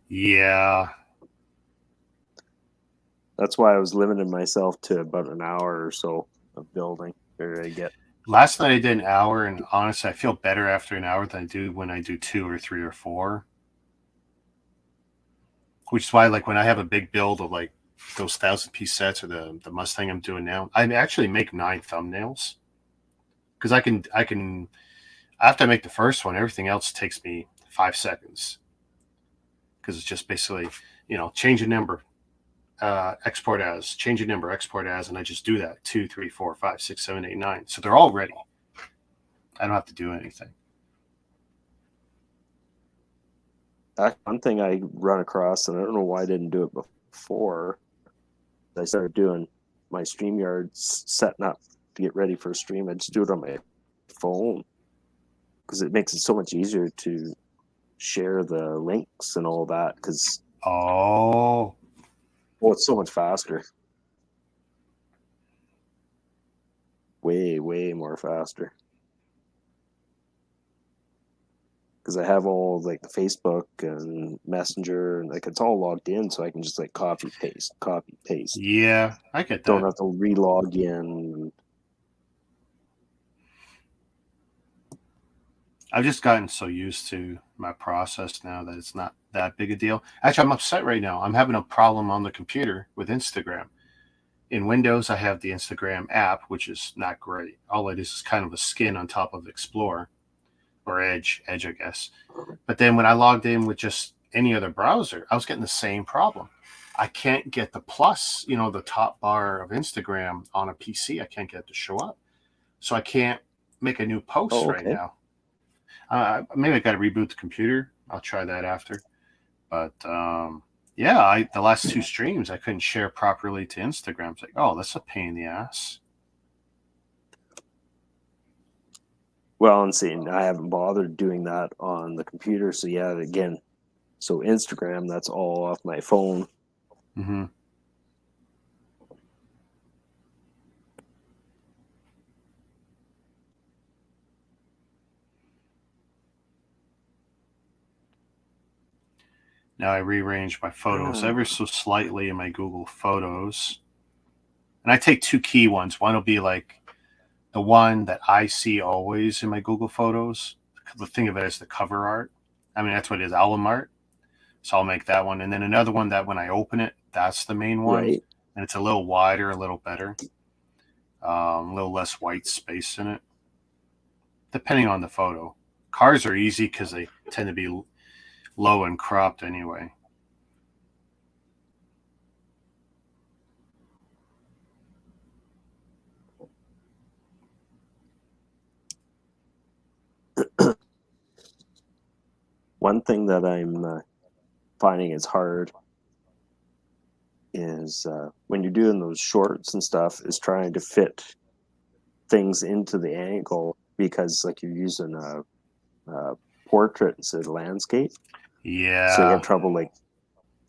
Yeah. That's why I was limiting myself to about an hour or so of building. Where I get. Last night I did an hour, and honestly, I feel better after an hour than I do when I do 2 or 3 or 4. Which is why, like, when I have a big build of like those 1,000-piece sets or the Mustang I'm doing now, I actually make 9 thumbnails because I can after I make the first one, everything else takes me 5 seconds because it's just basically change a number, export as, change a number, export as, and I just do that 2, 3, 4, 5, 6, 7, 8, 9. So they're all ready. I don't have to do anything. one thing I run across, and I don't know why I didn't do it before. I started doing my StreamYard setting up to get ready for a stream. I just do it on my phone because it makes it so much easier to share the links and all that. Because it's so much faster. Way more faster. Because I have all like the Facebook and Messenger, and like it's all logged in, so I can just like copy paste. Yeah, I get that. Don't have to re-log in. I've just gotten so used to my process now that it's not that big a deal. Actually, I'm upset right now. I'm having a problem on the computer with Instagram. In Windows, I have the Instagram app, which is not great. All it is kind of a skin on top of Explorer or Edge, I guess. But then when I logged in with just any other browser, I was getting the same problem. I can't get the plus, the top bar of Instagram on a PC. I can't get it to show up. So I can't make a new post right now. Maybe I got to reboot the computer. I'll try that after. But the last 2 streams I couldn't share properly to Instagram. It's like, oh, that's a pain in the ass. Well, and see, I haven't bothered doing that on the computer. So yeah, again, so Instagram, that's all off my phone. Mm-hmm. Now I rearrange my photos ever so slightly in my Google Photos. And I take 2 key ones. One will be like the one that I see always in my Google Photos. Think of it as the cover art. I mean, that's what it is, album art. So I'll make that one. And then another one that when I open it, that's the main one. Right. And it's a little wider, a little better. A little less white space in it. Depending on the photo. Cars are easy because they tend to be low and cropped anyway. One thing that I'm finding is hard is when you're doing those shorts and stuff is trying to fit things into the angle, because like you're using a portrait instead of landscape. Yeah. So you have trouble like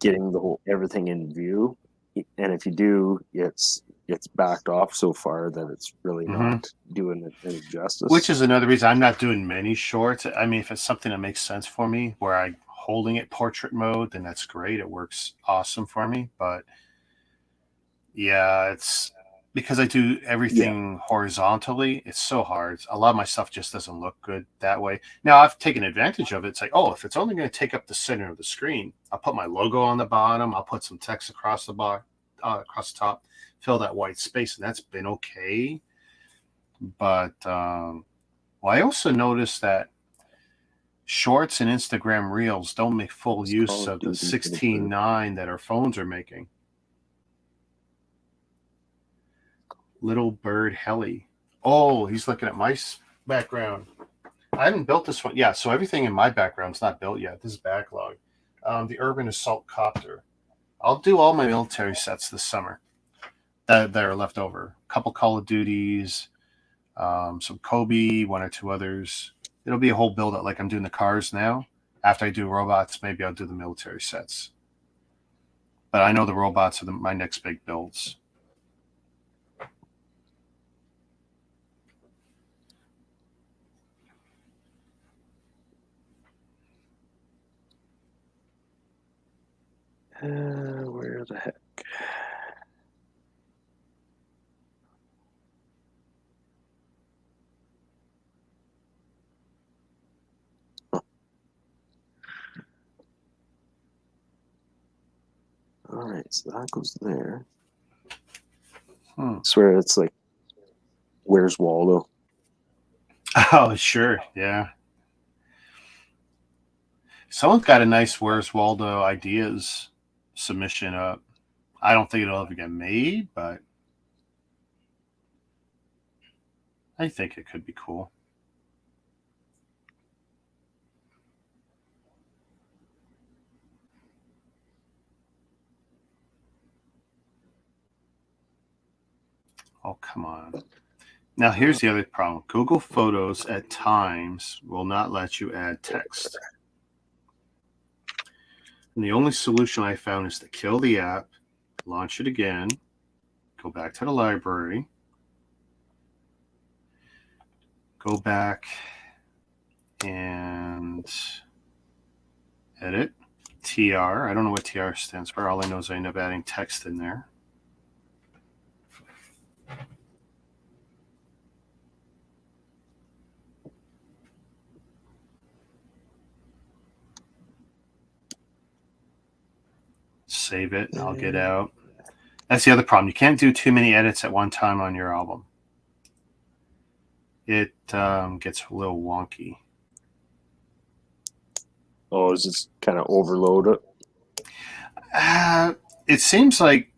getting everything in view, and if you do, it's backed off so far that it's really not doing it any justice. Which is another reason I'm not doing many shorts. I mean, if it's something that makes sense for me, where I'm holding it portrait mode, then that's great. It works awesome for me. But yeah, it's because I do everything horizontally. It's so hard. A lot of my stuff just doesn't look good that way. Now I've taken advantage of it. It's like, oh, if it's only going to take up the center of the screen, I'll put my logo on the bottom. I'll put some text across the top, fill that white space, and that's been okay. But I also noticed that shorts and Instagram Reels don't make full use of the 16:9 that our phones are making. Little Bird Helly. Oh, he's looking at my background. I haven't built this one. Yeah, so everything in my background's not built yet. This is backlog. The Urban Assault Copter. I'll do all my military sets this summer that are left over. A couple Call of Duties, some Kobe, 1 or 2 others. It'll be a whole build up like I'm doing the cars now. After I do robots, maybe I'll do the military sets. But I know the robots are my next big builds. Where the heck? All right, so that goes there. I swear it's like, where's Waldo? Oh, sure, yeah. Someone's got a nice Where's Waldo ideas submission up. I don't think it'll ever get made, but I think it could be cool. Oh, come on. Now, here's the other problem. Google Photos at times will not let you add text. And the only solution I found is to kill the app, launch it again, go back to the library, go back and edit TR. I don't know what TR stands for. All I know is I end up adding text in there. Save it, and I'll get out. That's the other problem. You can't do too many edits at one time on your album. It gets a little wonky. Oh, is this kind of overload it? It seems like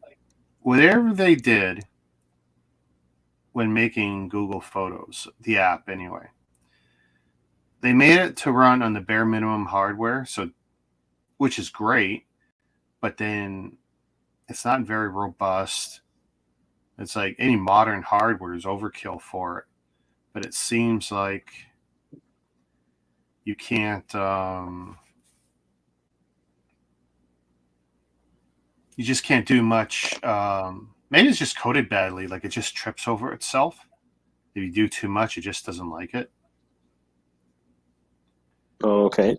whatever they did when making Google Photos, the app anyway, they made it to run on the bare minimum hardware, so which is great, but then it's not very robust. It's like any modern hardware is overkill for it, but it seems like you can't. You just can't do much. Maybe it's just coded badly, like it just trips over itself. If you do too much, it just doesn't like it. Oh, okay.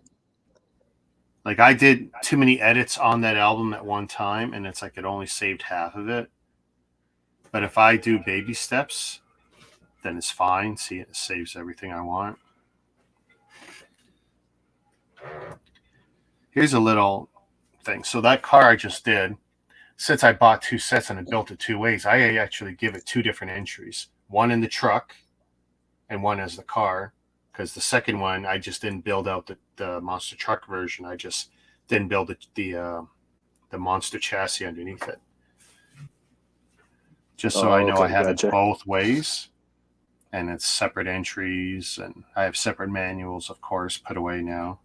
Like I did too many edits on that album at one time, and it's like it only saved half of it. But if I do baby steps, then it's fine. See, it saves everything I want. Here's a little thing. So that car I just did, since I bought two sets and I built it two ways, I actually give it two different entries. One in the truck and one as the car. Because the second one, I just didn't build out the monster truck version. I just didn't build the monster chassis underneath it. Just so I know okay, I have gotcha. it both ways. And it's separate entries. And I have separate manuals, of course, put away now.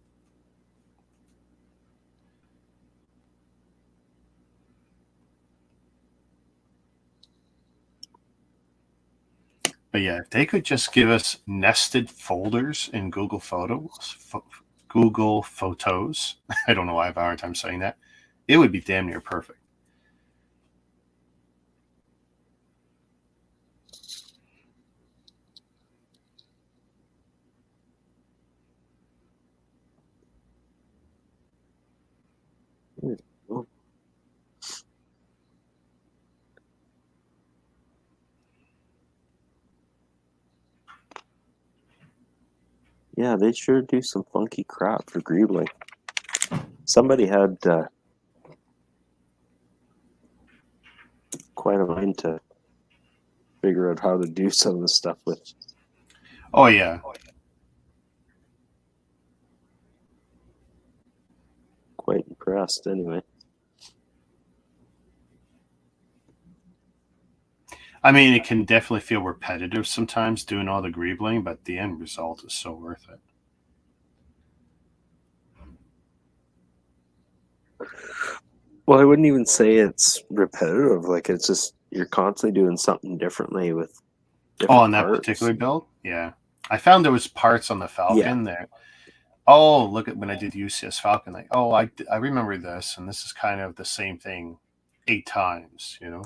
But yeah, if they could just give us nested folders in Google Photos, Google Photos, I don't know why I have a hard time saying that, it would be damn near perfect. Yeah, they sure do some funky crap for Greebling. Somebody had quite a mind to figure out how to do some of the stuff with. Oh, yeah. Quite impressed, anyway. I mean, it can definitely feel repetitive sometimes doing all the greebling, but the end result is so worth it. Well, I wouldn't even say it's repetitive. Like, it's just you're constantly doing something differently with different on that parts. particular build? Yeah. I found there was parts on the Falcon there. Oh, look at when I did UCS Falcon. Like, oh, I remember this, and this is kind of the same thing 8 times, you know?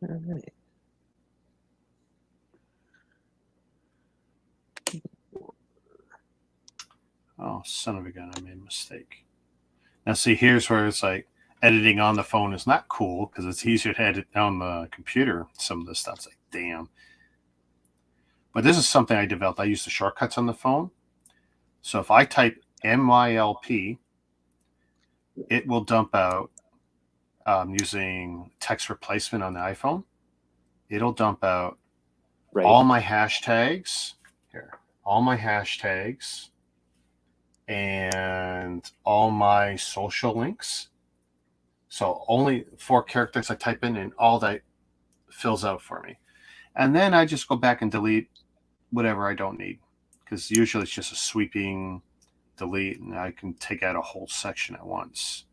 All right. Oh, son of a gun, I made a mistake. Now, see, here's where it's like editing on the phone is not cool because it's easier to edit on the computer. Some of this stuff's like, damn. But this is something I developed. I use the shortcuts on the phone. So if I type MYLP, it will dump out using text replacement on the iPhone. It'll dump out Right. all my hashtags here, all my hashtags, and all my social links. So only 4 characters I type in, and all that fills out for me. And then I just go back and delete whatever I don't need, because usually it's just a sweeping delete, and I can take out a whole section at once.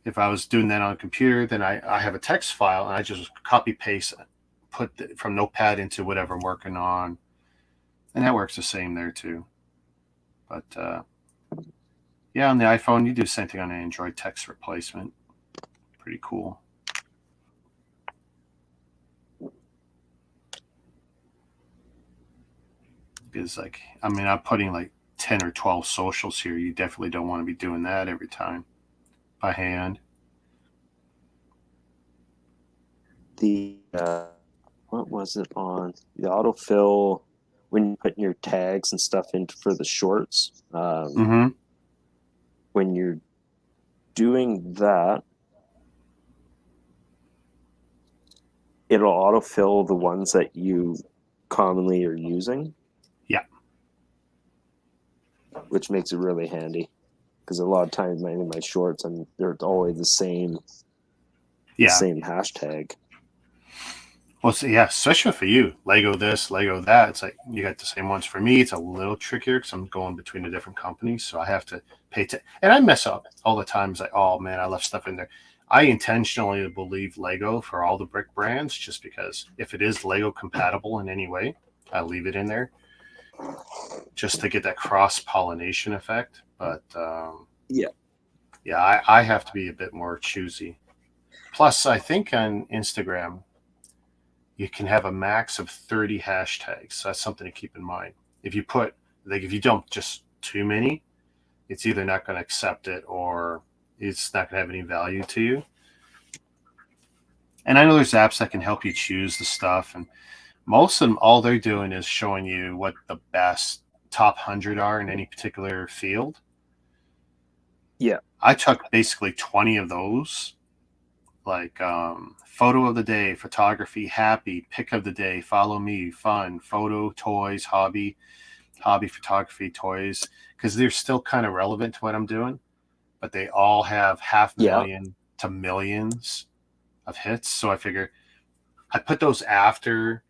If I was doing that on a computer, then I have a text file, and I just copy paste, from Notepad into whatever I'm working on, and that works the same there too. But yeah, on the iPhone, you do the same thing on Android, text replacement. Pretty cool. Because I'm putting like 10 or 12 socials here. You definitely don't want to be doing that every time by hand. The what was it on the autofill when you put your tags and stuff in for the shorts? Mm-hmm. When you're doing that, it'll autofill the ones that you commonly are using. Yeah. Which makes it really handy, because a lot of times my shorts, they're always the same hashtag. Well, so yeah, especially for you, Lego this, Lego that. It's like you got the same ones. For me, it's a little trickier because I'm going between the different companies, so I have to pay attention. And I mess up all the time. It's like, oh man, I left stuff in there. I intentionally will leave Lego for all the brick brands, just because if it is Lego compatible in any way, I leave it in there, just to get that cross pollination effect. But yeah, I have to be a bit more choosy. Plus, I think on Instagram, you can have a max of 30 hashtags. So that's something to keep in mind. If you dump just too many, it's either not going to accept it or it's not going to have any value to you. And I know there's apps that can help you choose the stuff. And most of them, all they're doing is showing you what the best top 100 are in any particular field. Yeah. I took basically 20 of those, like photo of the day, photography, happy, pick of the day, follow me, fun, photo, toys, hobby, photography, toys, because they're still kind of relevant to what I'm doing, but they all have 500,000 to millions of hits. So I figure I put those after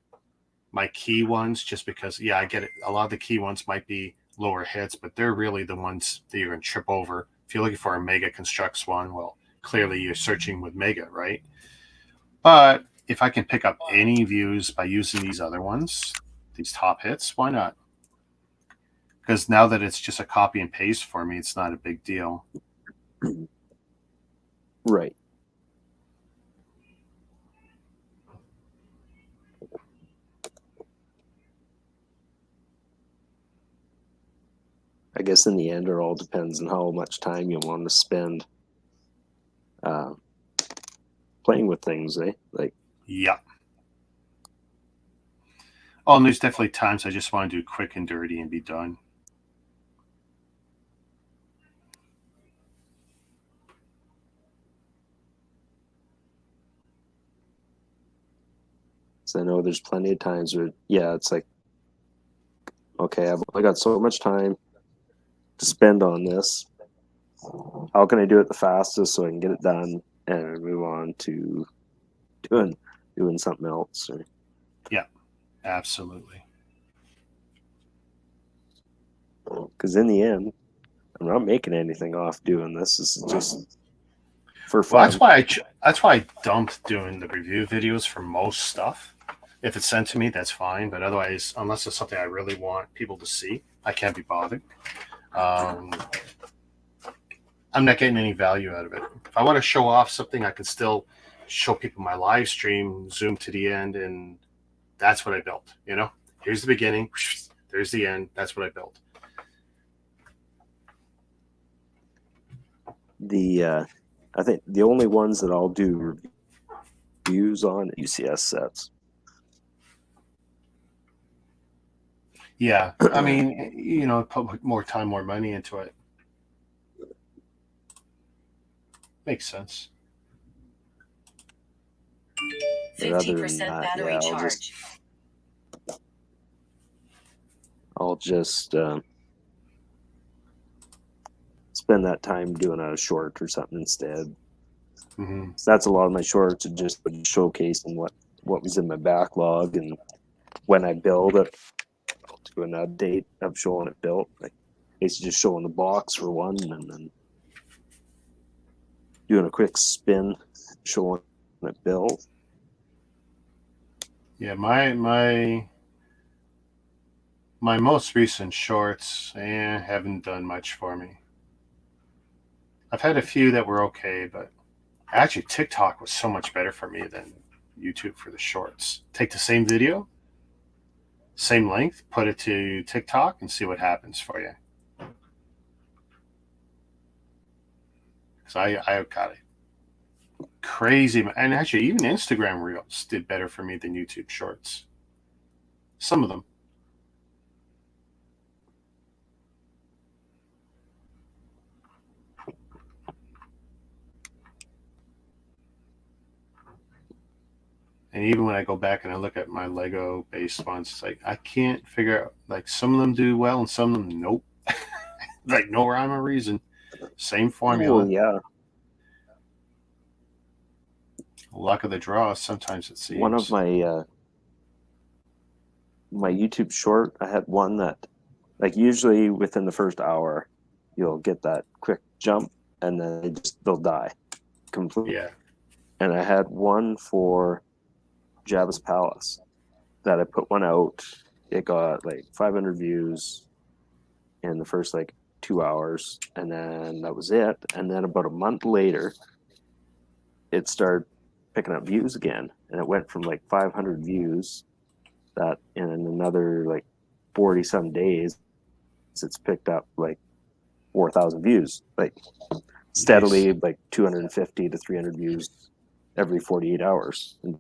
my key ones, just because, I get it. A lot of the key ones might be lower hits, but they're really the ones that you're going to trip over. If you're looking for a Mega Constructs one, well, clearly you're searching with Mega, right? But if I can pick up any views by using these other ones, these top hits, why not? Because now that it's just a copy and paste for me, it's not a big deal. Right. I guess in the end, it all depends on how much time you want to spend playing with things, eh? Yeah. Oh, and there's definitely times I just want to do quick and dirty and be done. So I know there's plenty of times where, it's like, okay, I've only got so much time to spend on this. How can I do it the fastest so I can get it done and move on to doing something else? Yeah, absolutely. Because in the end, I'm not making anything off doing this. This is just for fun. Well, that's why I dumped doing the review videos for most stuff. If it's sent to me, that's fine. But otherwise, unless it's something I really want people to see, I can't be bothered. I'm not getting any value out of it. If I want to show off something, I can still show people my live stream, zoom to the end, and that's what I built. Here's the beginning, there's the end. That's what I built. I think the only ones that I'll do reviews on UCS sets. Yeah, I mean, put more time, more money into it. Makes sense. But other than that, battery yeah, charge. I'll just spend that time doing a short or something instead. Mm-hmm. So that's a lot of my shorts, are just showcasing what was in my backlog, and when I build it, I'll do an update of showing it built. Like basically just showing the box for one, and then doing a quick spin, showing it built. Yeah, my most recent shorts haven't done much for me. I've had a few that were okay, but actually TikTok was so much better for me than YouTube for the shorts. Take the same video, same length, put it to TikTok and see what happens for you. Because I got it crazy, and actually even Instagram Reels did better for me than YouTube Shorts. Some of them. And even when I go back and I look at my Lego based ones, it's like I can't figure out, like some of them do well and some of them nope. Like no rhyme or reason. Same formula. Oh yeah. Luck of the draw, sometimes it seems. One of my my YouTube short, I had one that, like, usually within the first hour, you'll get that quick jump, and then they'll die completely. Yeah. And I had one for Jabba's Palace that I put one out. It got like 500 views in the first like 2 hours, and then that was it. And then about a month later, it started picking up views again, and it went from like 500 views that in another like 40 some days it's picked up like 4,000 views, like steadily. Nice. Like 250 to 300 views every 48 hours, and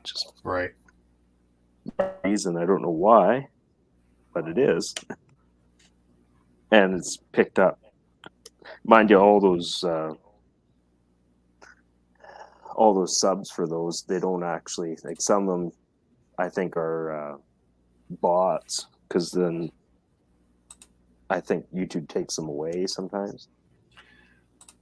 just right reason I don't know why, but it is. And it's picked up, mind you, all those subs for those, they don't actually, like, some of them I think are bots, because then I think YouTube takes them away sometimes.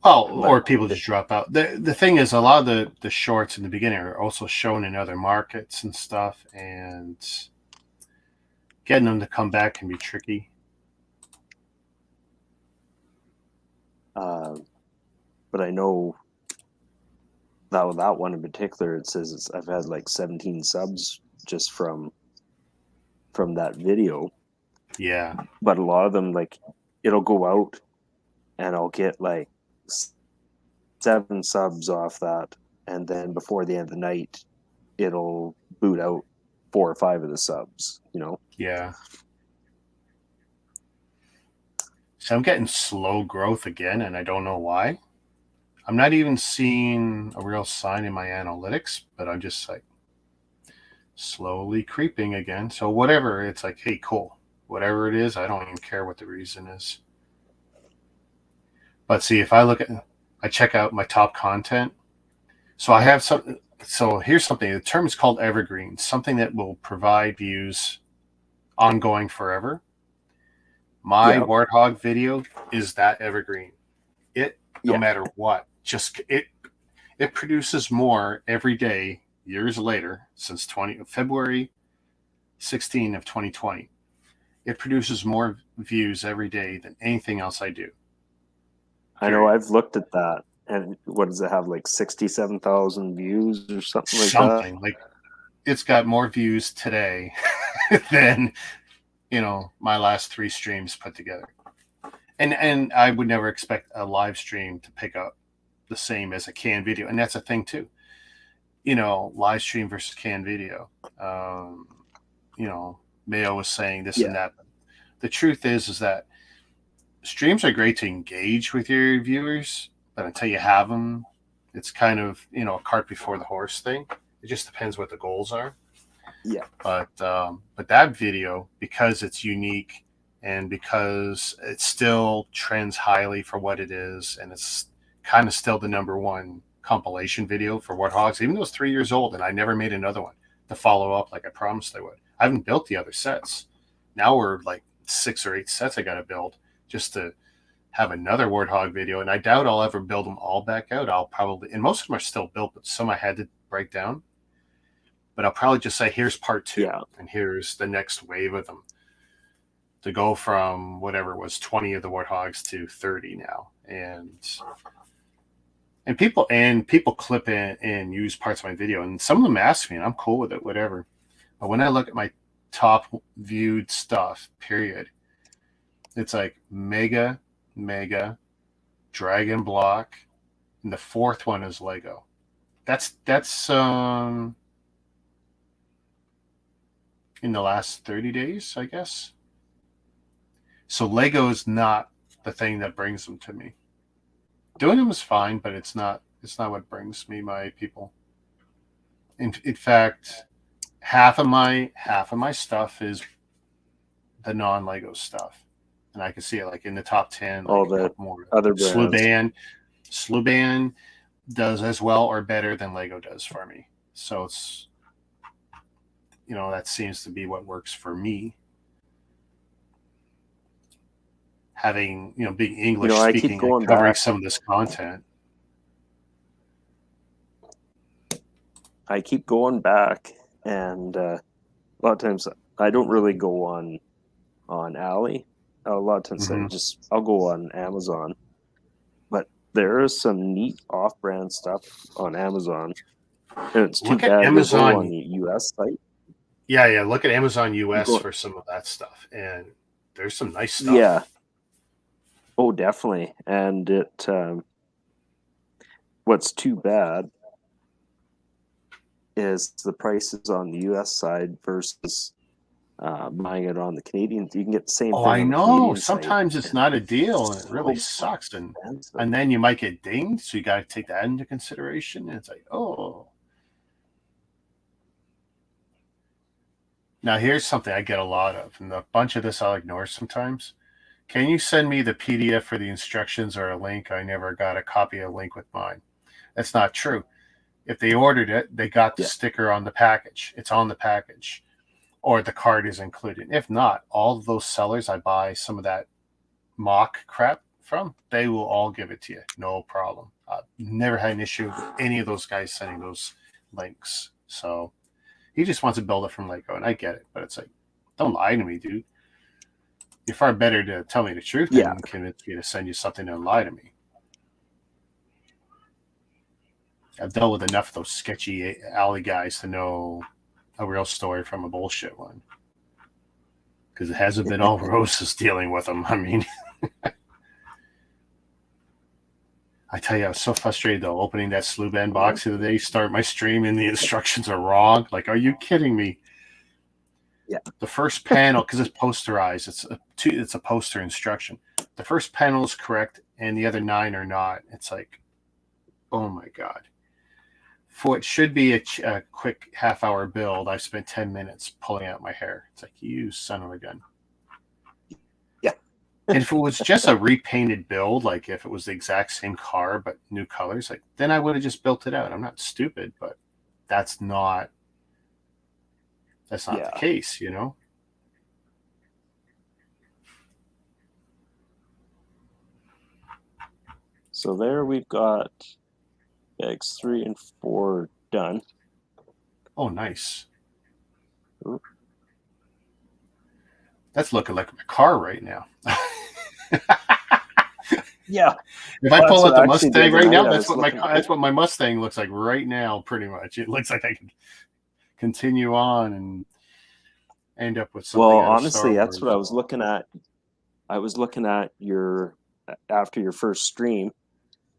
Oh, or people just drop out. The thing is, a lot of the shorts in the beginning are also shown in other markets and stuff, and getting them to come back can be tricky. But I know that one in particular, it says I've had like 17 subs just from that video. Yeah. But a lot of them, like, it'll go out and I'll get like 7 subs off that, and then before the end of the night it'll boot out 4 or 5 of the subs, you know? Yeah. So I'm getting slow growth again, and I don't know why. I'm not even seeing a real sign in my analytics, but I'm just like slowly creeping again. So whatever, it's like, hey, cool. Whatever it is, I don't even care what the reason is. But see, if I check out my top content. So I have something. So here's something. The term is called evergreen, something that will provide views ongoing forever. My Warthog video is that evergreen. No matter what, just it produces more every day, years later, since February 16 of 2020. It produces more views every day than anything else I do. I know, I've looked at that, and what does it have, like 67,000 views or something like that? Something like, it's got more views today than, my last 3 streams put together. And I would never expect a live stream to pick up the same as a canned video. And that's a thing too. Live stream versus canned video. Mayo was saying this and that. The truth is that streams are great to engage with your viewers, but until you have them, it's kind of, a cart before the horse thing. It just depends what the goals are. Yeah. But that video, because it's unique and because it still trends highly for what it is, and it's kind of still the number one compilation video for Warthogs, even though it's 3 years old, and I never made another one to follow up like I promised I would. I haven't built the other sets. Now we're like 6 or 8 sets I got to build just to have another Warthog video, and I doubt I'll ever build them all back out. I'll probably, and most of them are still built, but some I had to break down. But I'll probably just say, here's part 2, and here's the next wave of them. To go from whatever it was, 20 of the Warthogs to 30 now. And people clip in and use parts of my video, and some of them ask me, and I'm cool with it, whatever. But when I look at my top viewed stuff, period, it's like Mega, Dragon Block, and the 4th one is Lego. That's in the last 30 days, I guess. So Lego is not the thing that brings them to me. Doing them is fine, but it's not what brings me my people. In fact, half of my stuff is the non-Lego stuff, and I can see it like in the top 10. All like, the more other brands. Sluban does as well or better than Lego does for me. So it's, that seems to be what works for me. Having, being English speaking and covering some of this content. I keep going back, and a lot of times I don't really go on Alley. A lot of times I'll go on Amazon. But there is some neat off-brand stuff on Amazon, and it's too bad Amazon to go on the US site. Yeah. Look at Amazon US for some of that stuff, and there's some nice stuff. Yeah. Oh, definitely. And it, what's too bad is the prices on the US side versus buying it on the Canadian. You can get the same thing. I know. Sometimes it's not a deal, and it really sucks. And then you might get dinged, so you got to take that into consideration. And it's like, oh. Now, here's something I get a lot of, and a bunch of this I'll ignore sometimes. Can you send me the PDF for the instructions or a link? I never got a copy of a link with mine. That's not true. If they ordered it, they got the sticker on the package. It's on the package, or the card is included. If not, all of those sellers I buy some of that mock crap from, they will all give it to you. No problem. I've never had an issue with any of those guys sending those links. So he just wants to build it from Lego, and I get it. But it's like, don't lie to me, dude. You're far better to tell me the truth than convince me to send you something and lie to me. I've dealt with enough of those sketchy alley guys to know a real story from a bullshit one. Because it hasn't been all roses dealing with them. I mean, I tell you, I was so frustrated though, opening that Sluban box the other day, start my stream and the instructions are wrong. Like, are you kidding me? Yeah. The first panel, because it's posterized, it's a poster instruction. The first panel is correct, and the other 9 are not. It's like, oh my god! For it should be a quick half-hour build, I spent 10 minutes pulling out my hair. It's like, you son of a gun. Yeah. And if it was just a repainted build, like if it was the exact same car but new colors, like then I would have just built it out. I'm not stupid, but that's not the case, So there we've got bags 3 and 4 done. Oh, nice. Ooh. That's looking like my car right now. Yeah. If I pull out the Mustang right now, that's what my Mustang looks like right now, pretty much. It looks like I can continue on and end up with something. Well, honestly, that's what I was looking at. I was looking at after your first stream,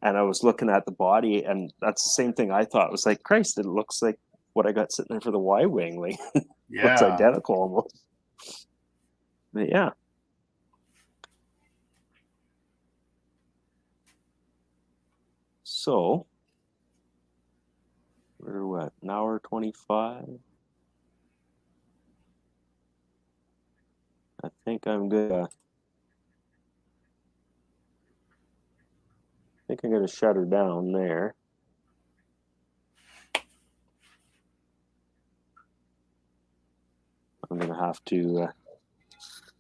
and I was looking at the body, and that's the same thing I thought. It was like, Christ, it looks like what I got sitting there for the Y-Wing. Like, looks identical almost. But yeah. So, we're what, an hour 25? I think I'm good. I think I'm going to shut her down there. I'm gonna have to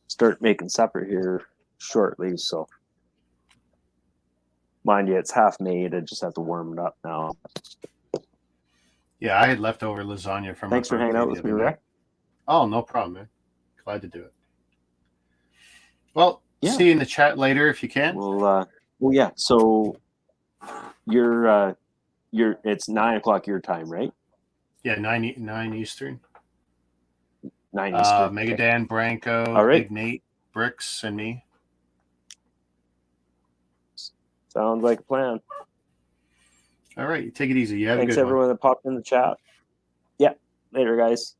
start making supper here shortly. So, mind you, it's half made. I just have to warm it up now. Yeah, I had leftover lasagna from. Thanks for hanging out with me, Rick. Oh, no problem, man. Glad to do it. Well, Yeah. see you in the chat later if you can. Well, yeah. So you're it's 9 o'clock your time, right? Yeah, 9 Eastern. 9 Eastern. Mega Okay. Dan, Branco, All right. Big Nate, Bricks, and me. Sounds like a plan. All right, you take it easy. You have Thanks a good everyone that popped in the chat. Yeah. Later, guys.